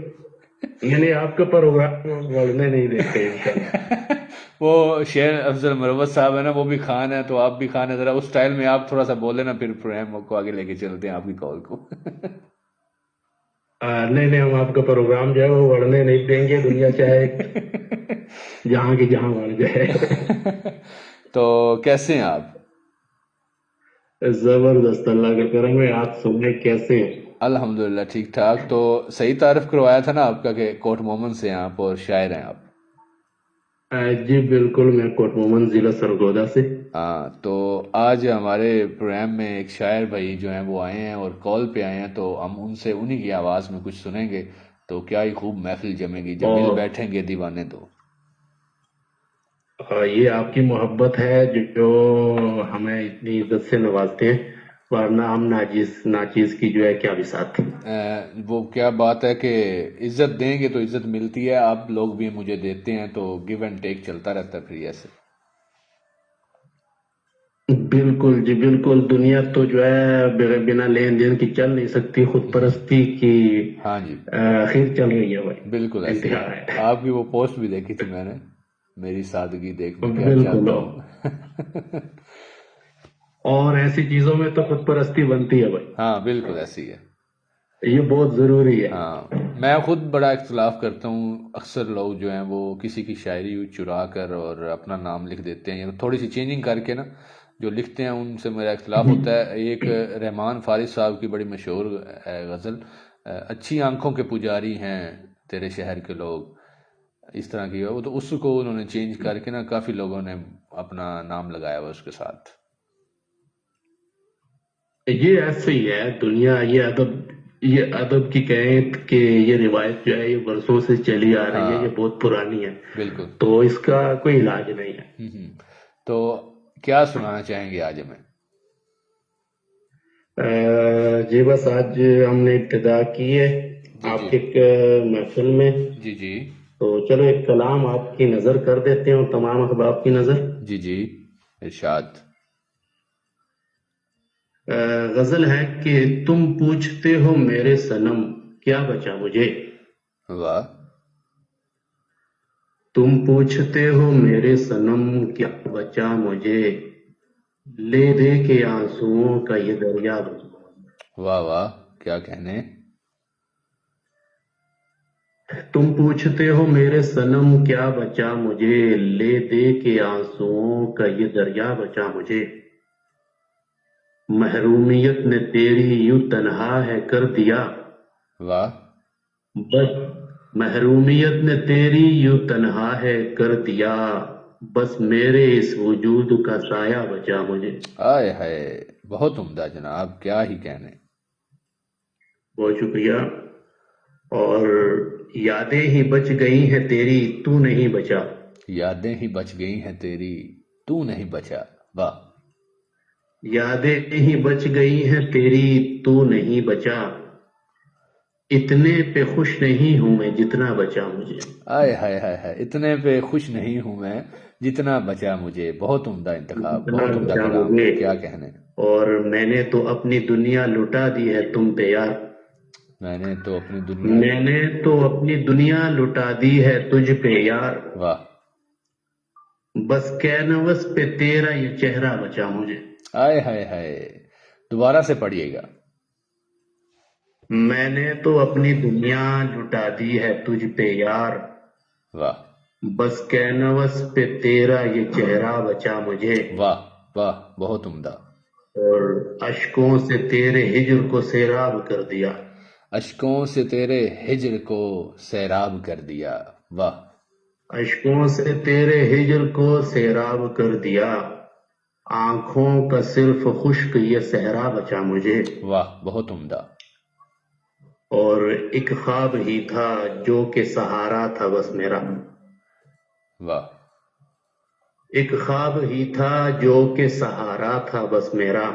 یعنی آپ کا پروگرام بڑھنے نہیں دیتے انشاءاللہ. وہ شیر افضل مروت صاحب ہے نا، وہ بھی خان ہے تو آپ بھی خان ہے. ذرا اس سٹائل میں آپ تھوڑا سا بولے نا، پھر پروگرام کو آگے لے کے چلتے ہیں آپ کی کال کو. نہیں، ہم آپ کا پروگرام جو ہے وہ بڑھنے نہیں دیں گے، دنیا چاہے جہاں کی جہاں بڑھ جائے. تو کیسے ہیں آپ؟ زبردست، اللہ کا کرم ہے. آپ سنیں کیسے ہیں؟ الحمدللہ ٹھیک ٹھاک. تو صحیح تعارف کروایا تھا نا آپ کا کہ کوٹ مومن سے ہیں آپ اور شاعر ہیں آپ؟ جی بالکل، میں کوٹ مومن ضلع سرگودا سے. ہاں، تو آج ہمارے پروگرام میں ایک شاعر بھائی جو ہیں وہ آئے ہیں اور کال پہ آئے ہیں، تو ہم ان سے انہی کی آواز میں کچھ سنیں گے. تو کیا ہی خوب محفل جمے گی جب مل بیٹھیں گے دیوانے. تو یہ آپ کی محبت ہے جو ہمیں اتنی عزت سے نوازتے ہیں، ورنہ ہم ناچیز کی جو ہے کیا بساط. وہ کیا بات ہے کہ عزت دیں گے تو عزت ملتی ہے. آپ لوگ بھی مجھے دیتے ہیں، تو گیو اینڈ ٹیک چلتا رہتا ہے پھر ایسے. بالکل جی بالکل. دنیا تو جو ہے بنا لین دین کی چل نہیں سکتی، خود پرستی کی ہاں جی خیر چل رہی ہے بھائی. بالکل ایسے انتہا ہے. آپ کی وہ پوسٹ بھی دیکھی تھی میں نے، میری سادگی دیکھ میں کیا بالکل. چاہتا ہوں. اور ایسی چیزوں میں تو خود پرستی بنتی ہے بھائی. ہاں بالکل ایسی ہے. یہ بہت ضروری ہے. ہاں، میں خود بڑا اختلاف کرتا ہوں. اکثر لوگ جو ہیں وہ کسی کی شاعری چرا کر اور اپنا نام لکھ دیتے ہیں، یا تھوڑی سی چینجنگ کر کے نا جو لکھتے ہیں، ان سے میرا اختلاف ہوتا ہے. ایک رحمان فارغ صاحب کی بڑی مشہور ہے غزل، اچھی آنکھوں کے پجاری ہیں تیرے شہر کے لوگ، اس طرح کی وہ، تو اس کو انہوں نے چینج کر کے نا کافی لوگوں نے اپنا نام لگایا ہوا اس کے ساتھ. یہ ایسے ہی ہے دنیا. یہ ادب کی کہیں کہ یہ روایت جو ہے یہ برسوں سے چلی آ رہی ہے، یہ بہت پرانی ہے. بالکل. تو اس کا کوئی علاج نہیں ہے. تو کیا سنانا چاہیں گے آج ہمیں؟ جی بس آج ہم نے ابتدا کی ہے آپ کے محفل میں. جی تو چلو ایک کلام آپ کی نظر کر دیتے ہیں، تمام احباب کی نظر. جی ارشاد. غزل ہے کہ تم پوچھتے ہو میرے صنم کیا بچا مجھے. واہ. تم پوچھتے ہو میرے صنم کیا بچا مجھے، لے دے کے آنسوؤں کا یہ دریا بچا. واہ کیا کہنے. تم پوچھتے ہو میرے صنم کیا بچا مجھے، لے دے کے آنسوؤں کا یہ دریا بچا مجھے. محرومیت نے تیری یوں تنہا ہے کر دیا. واہ. بس محرومیت نے تیری یوں تنہا ہے کر دیا، بس میرے اس وجود کا سایہ بچا مجھے. آئے ہائے، بہت عمدہ جناب، کیا ہی کہنے. بہت شکریہ. اور یادیں ہی بچ گئی ہیں تیری تو نہیں بچا. یادیں ہی بچ گئی ہیں تیری تو نہیں بچا. واہ. یادیں ہی بچ گئی ہیں تیری تو نہیں بچا، اتنے پہ خوش نہیں ہوں میں جتنا بچا مجھے. آئے ہائے ہائے ہائے، اتنے پہ خوش نہیں ہوں میں جتنا بچا مجھے. بہت عمدہ انتخاب، جتنا بہت عمدہ بچا کلام، مجھے. کیا کہنے. اور میں نے تو اپنی دنیا لٹا دی ہے تم پہ یار. میں نے تو اپنی دنیا، میں نے تو اپنی دنیا لٹا دی ہے تجھ پہ یار. واہ، بس کینوس پہ تیرا یہ چہرہ بچا مجھے. آئے ہائے ہائے. دوبارہ سے پڑھیے گا. میں نے تو اپنی دنیا لٹا دی ہے تجھ پہ یار. واہ بس کینوس پہ تیرا یہ چہرہ بچا مجھے. واہ واہ، بہت عمدہ. اور اشکوں سے تیرے ہجر کو سیراب کر دیا. اشکوں سے تیرے ہجر کو سیراب کر دیا. واہ، اشکوں سے تیرے ہجر کو سیراب کر دیا. آنکھوں کا صرف خشک یہ صحرا بچا مجھے. واہ، بہت عمدہ. اور ایک خواب ہی تھا جو کہ سہارا تھا بس میرا. واہ، ایک خواب ہی تھا جو کہ سہارا تھا بس میرا.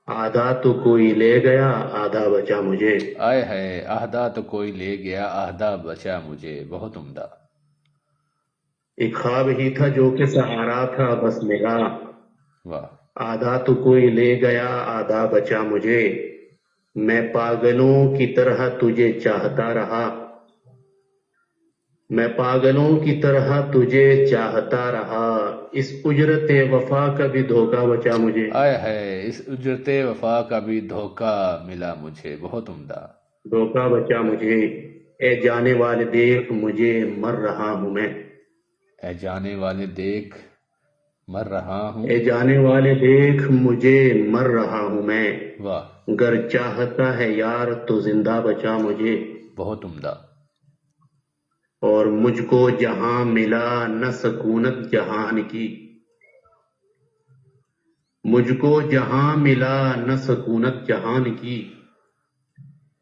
آدھا تو کوئی لے گیا آدھا بچا مجھے. آئے ہے، آہدہ تو کوئی لے گیا آہدہ بچا مجھے. بہت عمدہ. ایک خواب ہی تھا جو کہ سہارا تھا بس میرا. واہ، آدھا تو کوئی لے گیا آدھا بچا مجھے. میں پاگلوں کی طرح تجھے چاہتا رہا. میں پاگلوں کی طرح تجھے چاہتا رہا. اس اجرت وفا کا بھی دھوکہ بچا مجھے. آئے ہے، اس اجرت وفا کا بھی دھوکہ ملا مجھے. بہت عمدہ. دھوکہ بچا مجھے. اے جانے والے دیکھ مجھے مر رہا ہوں میں. اے جانے والے دیکھ مر رہا ہوں. اے جانے والے دیکھ مجھے مر رہا ہوں میں. واہ، گر چاہتا ہے یار تو زندہ بچا مجھے. بہت عمدہ. اور مجھ کو جہاں ملا نہ سکونت جہان کی. مجھ کو جہاں ملا نہ سکونت جہان کی.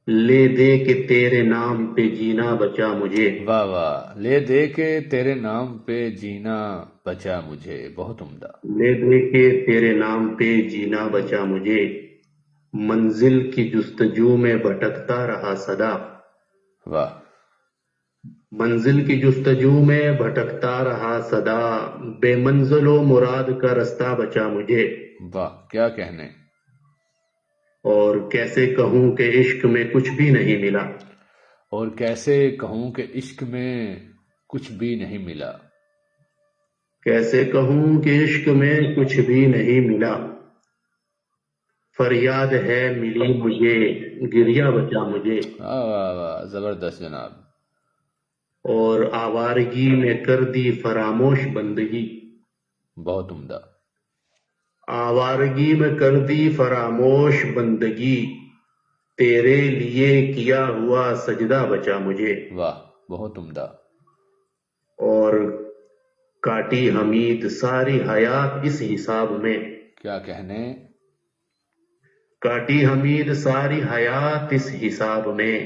لے دے کے تیرے نام پہ جینا بچا مجھے. واہ واہ، لے دے کے تیرے نام پہ جینا بچا مجھے. بہت عمدہ. لے دے کے تیرے نام پہ جینا بچا مجھے. منزل کی جستجو میں بھٹکتا رہا صدا. واہ، منزل کی جستجو میں بھٹکتا رہا صدا. بے منزل و مراد کا رستہ بچا مجھے. واہ، کیا کہنے. اور کیسے کہوں کہ عشق میں کچھ بھی نہیں ملا. اور کیسے کہوں کہ عشق میں کچھ بھی نہیں ملا. کیسے کہوں کہ عشق میں کچھ بھی نہیں ملا. فریاد ہے ملی مجھے گریا بچا مجھے. واہ واہ واہ، زبردست جناب. اور آوارگی میں کر دی فراموش بندگی. بہت عمدہ. آوارگی میں کر دی فراموش بندگی. تیرے لیے کیا ہوا سجدہ بچا مجھے. واہ، بہت عمدہ. اور کاٹی حمید ساری حیات اس حساب میں. کیا کہنے. کاٹی حمید ساری حیات اس حساب میں.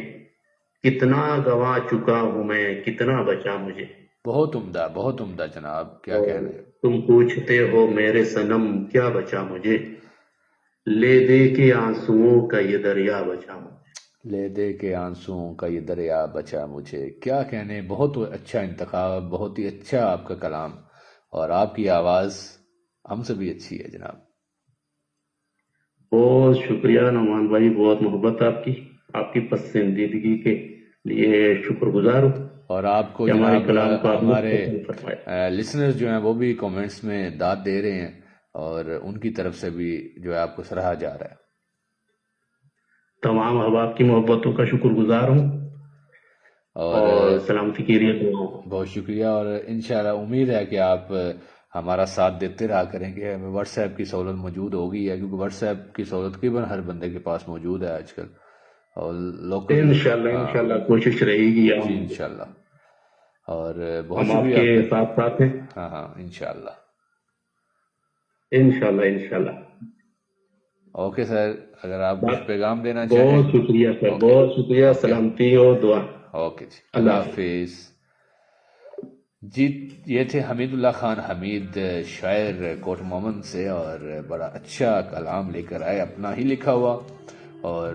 کتنا گوا چکا ہوں میں کتنا بچا مجھے. بہت عمدہ، بہت عمدہ جناب. کیا کہنے. تم پوچھتے ہو میرے صنم کیا بچا مجھے. لے دے کے آنسوؤں کا یہ دریا بچا مجھے. لے دے کے آنسوؤں کا یہ دریا بچا مجھے. کیا کہنے. بہت اچھا انتخاب، بہت ہی اچھا آپ کا کلام. اور آپ کی آواز ہم سے بھی اچھی ہے جناب. بہت شکریہ نعمان بھائی. بہت محبت آپ کی پسندیدگی کے لیے شکر گزار ہوں. اور آپ کو کہ ہمارے جناب کلام کو آپ نے ہمارے پسند فرمایا. لسنرز جو ہیں وہ بھی کامنٹس میں داد دے رہے ہیں، اور ان کی طرف سے بھی جو ہے آپ کو سراہا جا رہا ہے. تمام احباب کی محبتوں کا شکر گزار ہوں. اور سلامتی کی خیریت ہوں. بہت شکریہ. اور انشاءاللہ امید ہے کہ آپ ہمارا ساتھ دیتے رہا کریں گے. ہمیں واٹس ایپ کی سہولت موجود ہوگی ہے، کیونکہ واٹس ایپ کی سہولت تقریباً ہر بندے کے پاس موجود ہے آج کل. اور لوکل انشاءاللہ کوشش رہے گی. جی انشاءاللہ. اور بہت ہم آپ شکریہ. کے ساتھ ساتھ ہیں. ہاں انشاءاللہ. انشاءاللہ. اوکے سر، اگر آپ کچھ پیغام دینا چاہیں. بہت شکریہ سر، بہت شکریہ. سلامتی اور دعا. اوکے جی، اللہ حافظ. جی یہ تھے حمید اللہ خان حمید، شاعر کوٹ مومن سے، اور بڑا اچھا کلام لے کر آئے، اپنا ہی لکھا ہوا. اور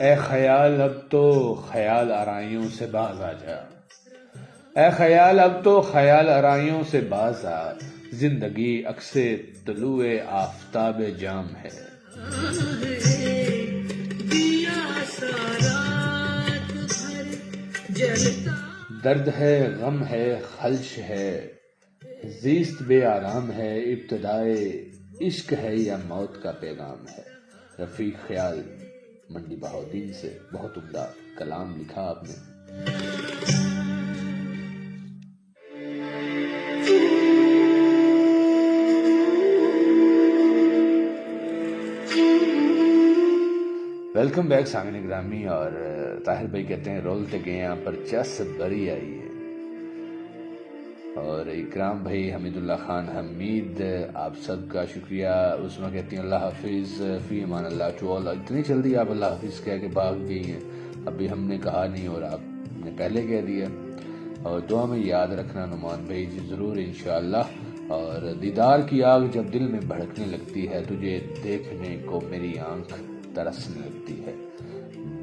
اے خیال اب تو خیال آرائیوں سے باز آ جا، اے خیال اب تو خیال آرائیوں سے باز آ، زندگی عکس طلوع آفتاب جام ہے۔ درد ہے، غم ہے، خلش ہے، زیست بے آرام ہے، ابتدائے عشق ہے یا موت کا پیغام ہے۔ رفیق خیال منڈی بہاؤدین سے بہت عمدہ کلام لکھا آپ نے۔ ویلکم بیک سامعین گرامی، اور طاہر بھائی کہتے ہیں رولتے گئے یہاں پر چس بری آئی ہے، اور اکرام بھائی، حمید اللہ خان حمید، آپ سب کا شکریہ۔ عثمہ کہتی ہیں اللہ حافظ، فی امان اللہ ٹو آل۔ اتنی جلدی آپ اللہ حافظ کہہ کے بھاگ گئی ہیں، ابھی ہم نے کہا نہیں اور آپ نے پہلے کہہ دیا۔ اور دعا میں یاد رکھنا نعمان بھائی جی، ضرور انشاءاللہ۔ اور دیدار کی آگ جب دل میں بھڑکنے لگتی ہے، تجھے دیکھنے کو میری آنکھ ترسنے لگتی ہے،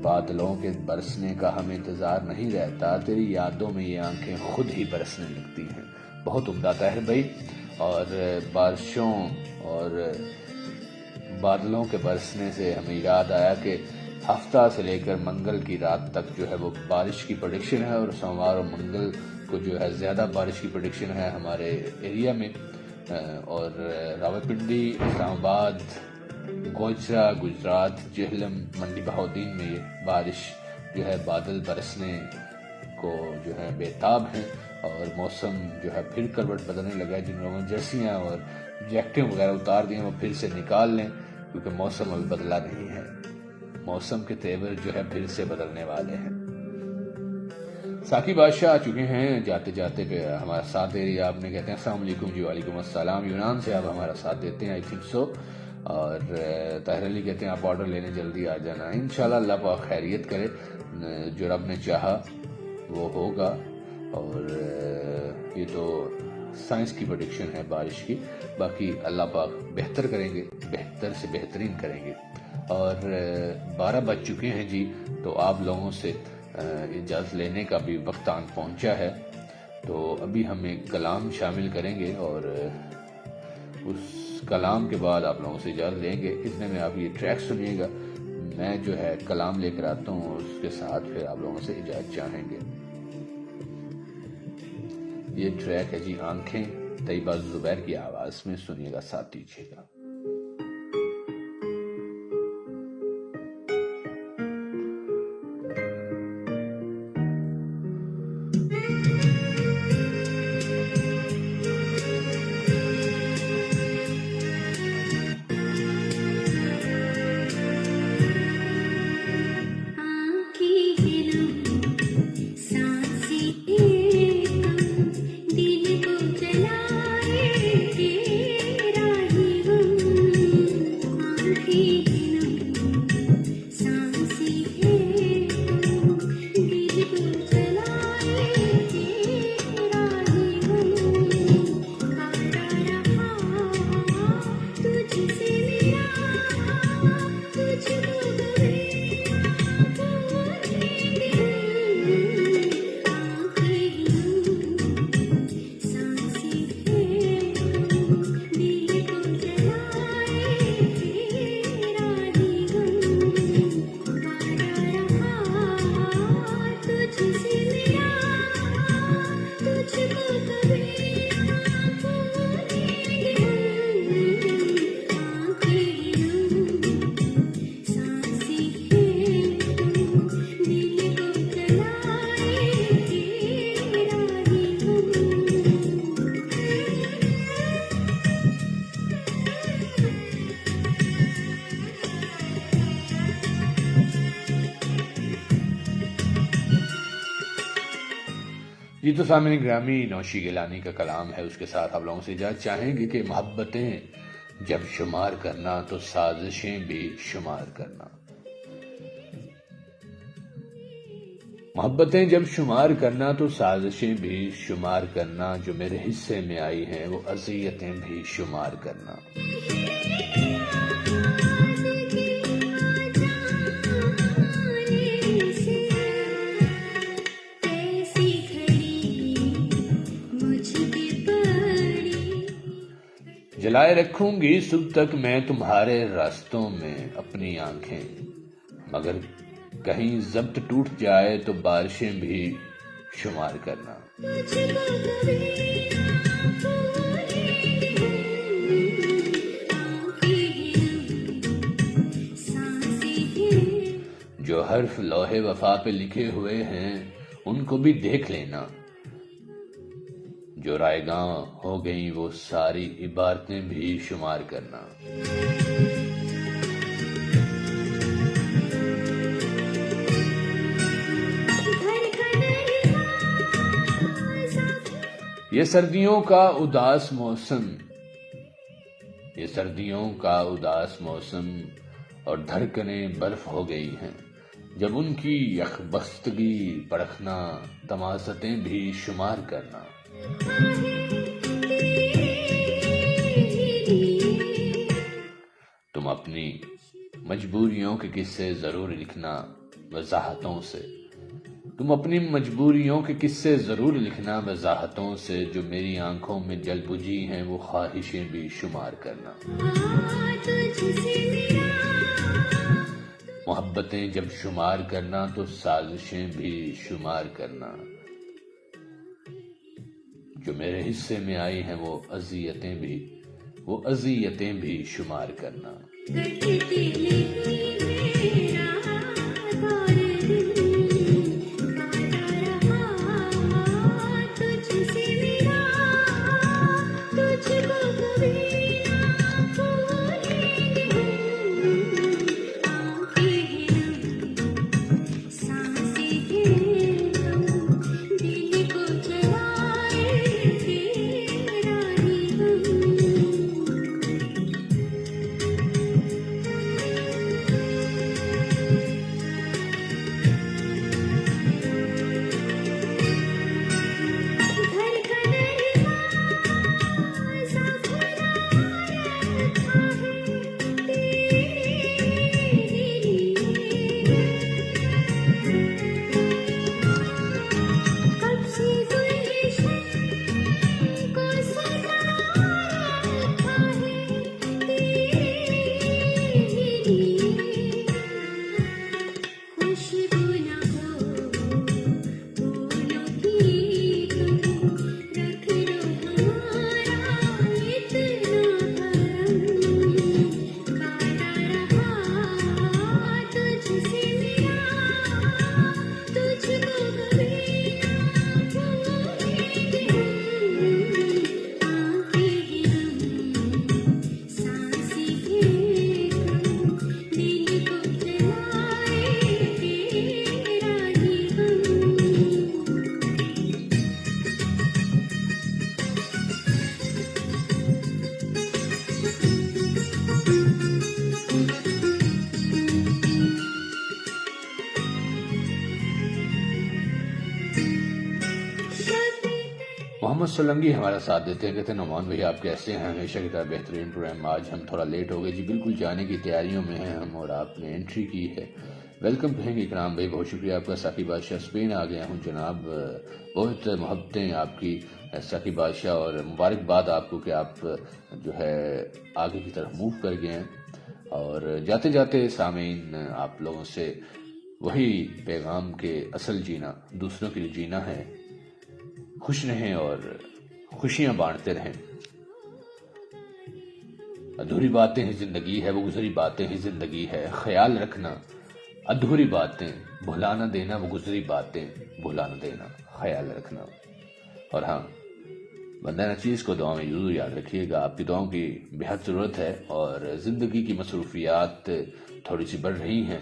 بادلوں کے برسنے کا ہمیں انتظار نہیں رہتا، تیری یادوں میں یہ آنکھیں خود ہی برسنے لگتی ہیں۔ بہت عمدہ طاہر بھائی۔ اور بارشوں اور بادلوں کے برسنے سے ہمیں یاد آیا کہ ہفتہ سے لے کر منگل کی رات تک جو ہے وہ بارش کی پریڈکشن ہے، اور سوموار اور منگل کو جو ہے زیادہ بارش کی پریڈکشن ہے ہمارے ایریا میں، اور راولپنڈی، اسلام آباد، گوجرا، گجرات، جہلم، منڈی بہاؤدین میں یہ بارش جو ہے بادل برسنے کو جو ہے بےتاب ہیں، اور موسم جو ہے پھر کروٹ بدلنے لگا ہے۔ جن لوگوں نے جرسیاں اور جیکٹیں وغیرہ اتار دی ہیں وہ پھر سے نکال لیں، کیونکہ موسم ابھی بدلا نہیں ہے، موسم کے تیور جو ہے پھر سے بدلنے والے ہیں۔ ساقی بادشاہ آ چکے ہیں، جاتے جاتے کہ ہمارا ساتھ دے رہی ہے، آپ نے کہتے ہیں السلام علیکم جی۔ وعلیکم السلام، یونان سے آپ ہمارا ساتھ دیتے ہیں آئی تھنک سو۔ اور طاہر علی کہتے ہیں آپ آرڈر لینے جلدی آ جانا، انشاءاللہ اللہ پاک خیریت کرے، جو رب نے چاہا وہ ہوگا۔ اور یہ تو سائنس کی پریڈکشن ہے بارش کی، باقی اللہ پاک بہتر کریں گے، بہتر سے بہترین کریں گے۔ اور 12 بج چکے ہیں جی، تو آپ لوگوں سے اجازت لینے کا بھی وقت آن پہنچا ہے، تو ابھی ہم ایک کلام شامل کریں گے، اور اس کلام کے بعد آپ لوگوں سے اجازت لیں گے۔ اتنے میں آپ یہ ٹریک سنیے گا، میں جو ہے کلام لے کر آتا ہوں، اور اس کے ساتھ پھر آپ لوگوں سے اجازت چاہیں گے۔ یہ ٹریک ہے جی آنکھیں، طیبہ زبیر کی آواز میں، سنیے گا، ساتھ دیجیے گا۔ جی تو سامعین گرامی، نوشی گیلانی کا کلام ہے، اس کے ساتھ آپ لوگوں سے اجازت چاہیں گے کہ محبتیں جب شمار کرنا تو سازشیں بھی شمار کرنا، محبتیں جب شمار کرنا تو سازشیں بھی شمار کرنا، جو میرے حصے میں آئی ہیں وہ اذیتیں بھی شمار کرنا۔ جلائے رکھوں گی صبح تک میں تمہارے راستوں میں اپنی آنکھیں، مگر کہیں ضبط ٹوٹ جائے تو بارشیں بھی شمار کرنا۔ جو حرف لوح وفا پہ لکھے ہوئے ہیں ان کو بھی دیکھ لینا، جو رائے گاں ہو گئیں وہ ساری عبارتیں بھی شمار کرنا۔ یہ سردیوں کا اداس موسم، یہ سردیوں کا اداس موسم اور دھڑکنیں برف ہو گئی ہیں، جب ان کی یکبستگی پرکھنا، تماستیں بھی شمار کرنا۔ تم اپنی مجبوریوں کے قصے ضرور لکھنا وضاحتوں سے، تم اپنی مجبوریوں کے قصے ضرور لکھنا وضاحتوں سے، جو میری آنکھوں میں جل بجھی ہیں وہ خواہشیں بھی شمار کرنا۔ محبتیں جب شمار کرنا تو سازشیں بھی شمار کرنا، جو میرے حصے میں آئی ہیں وہ اذیتیں بھی شمار کرنا۔ محمد سولنگی ہمارا ساتھ دیتے ہیں، کہتے ہیں نعمان بھائی آپ کیسے ہیں؟ ہمیشہ کی طرح بہترین پروگرام۔ آج ہم تھوڑا لیٹ ہو گئے جی، بالکل جانے کی تیاریوں میں ہیں ہم، اور آپ نے انٹری کی ہے۔ ویلکم کہیں گے اکرام بھائی، بہت شکریہ آپ کا۔ ساقی بادشاہ اسپین آ گیا ہوں جناب، بہت محبتیں آپ کی ساقی بادشاہ، اور مبارکباد آپ کو کہ آپ جو ہے آگے کی طرف موو کر گئے ہیں۔ اور جاتے جاتے سامعین آپ لوگوں سے وہی پیغام کہ اصل جینا دوسروں کے لیے جینا ہے، خوش رہیں اور خوشیاں بانٹتے رہیں۔ ادھوری باتیں ہی زندگی ہے، وہ گزری باتیں ہی زندگی ہے، خیال رکھنا ادھوری باتیں، بھلا نہ دینا وہ گزری باتیں، بھلا نہ دینا خیال رکھنا۔ اور ہاں، بندہ نچیز کو دعا میں ضرور یاد رکھیے گا، آپ کی دعاؤں کی بہت ضرورت ہے، اور زندگی کی مصروفیات تھوڑی سی بڑھ رہی ہیں،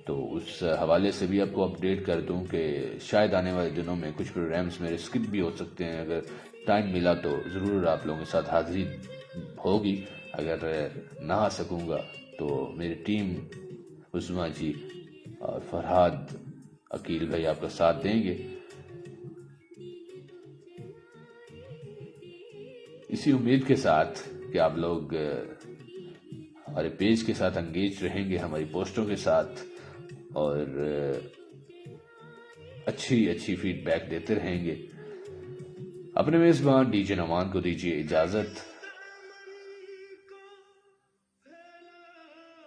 تو اس حوالے سے بھی آپ کو اپڈیٹ کر دوں کہ شاید آنے والے دنوں میں کچھ پروگرامز میرے اسکپ بھی ہو سکتے ہیں۔ اگر ٹائم ملا تو ضرور آپ لوگوں کے ساتھ حاضری ہوگی، اگر نہ آ سکوں گا تو میری ٹیم عظمیٰ جی اور فرحاد عقیل بھائی آپ کا ساتھ دیں گے۔ اسی امید کے ساتھ کہ آپ لوگ ہمارے پیج کے ساتھ انگیج رہیں گے، ہماری پوسٹوں کے ساتھ، اور اچھی فیڈ بیک دیتے رہیں گے۔ اپنے میزبان ڈی جے نعمان کو دیجیے اجازت،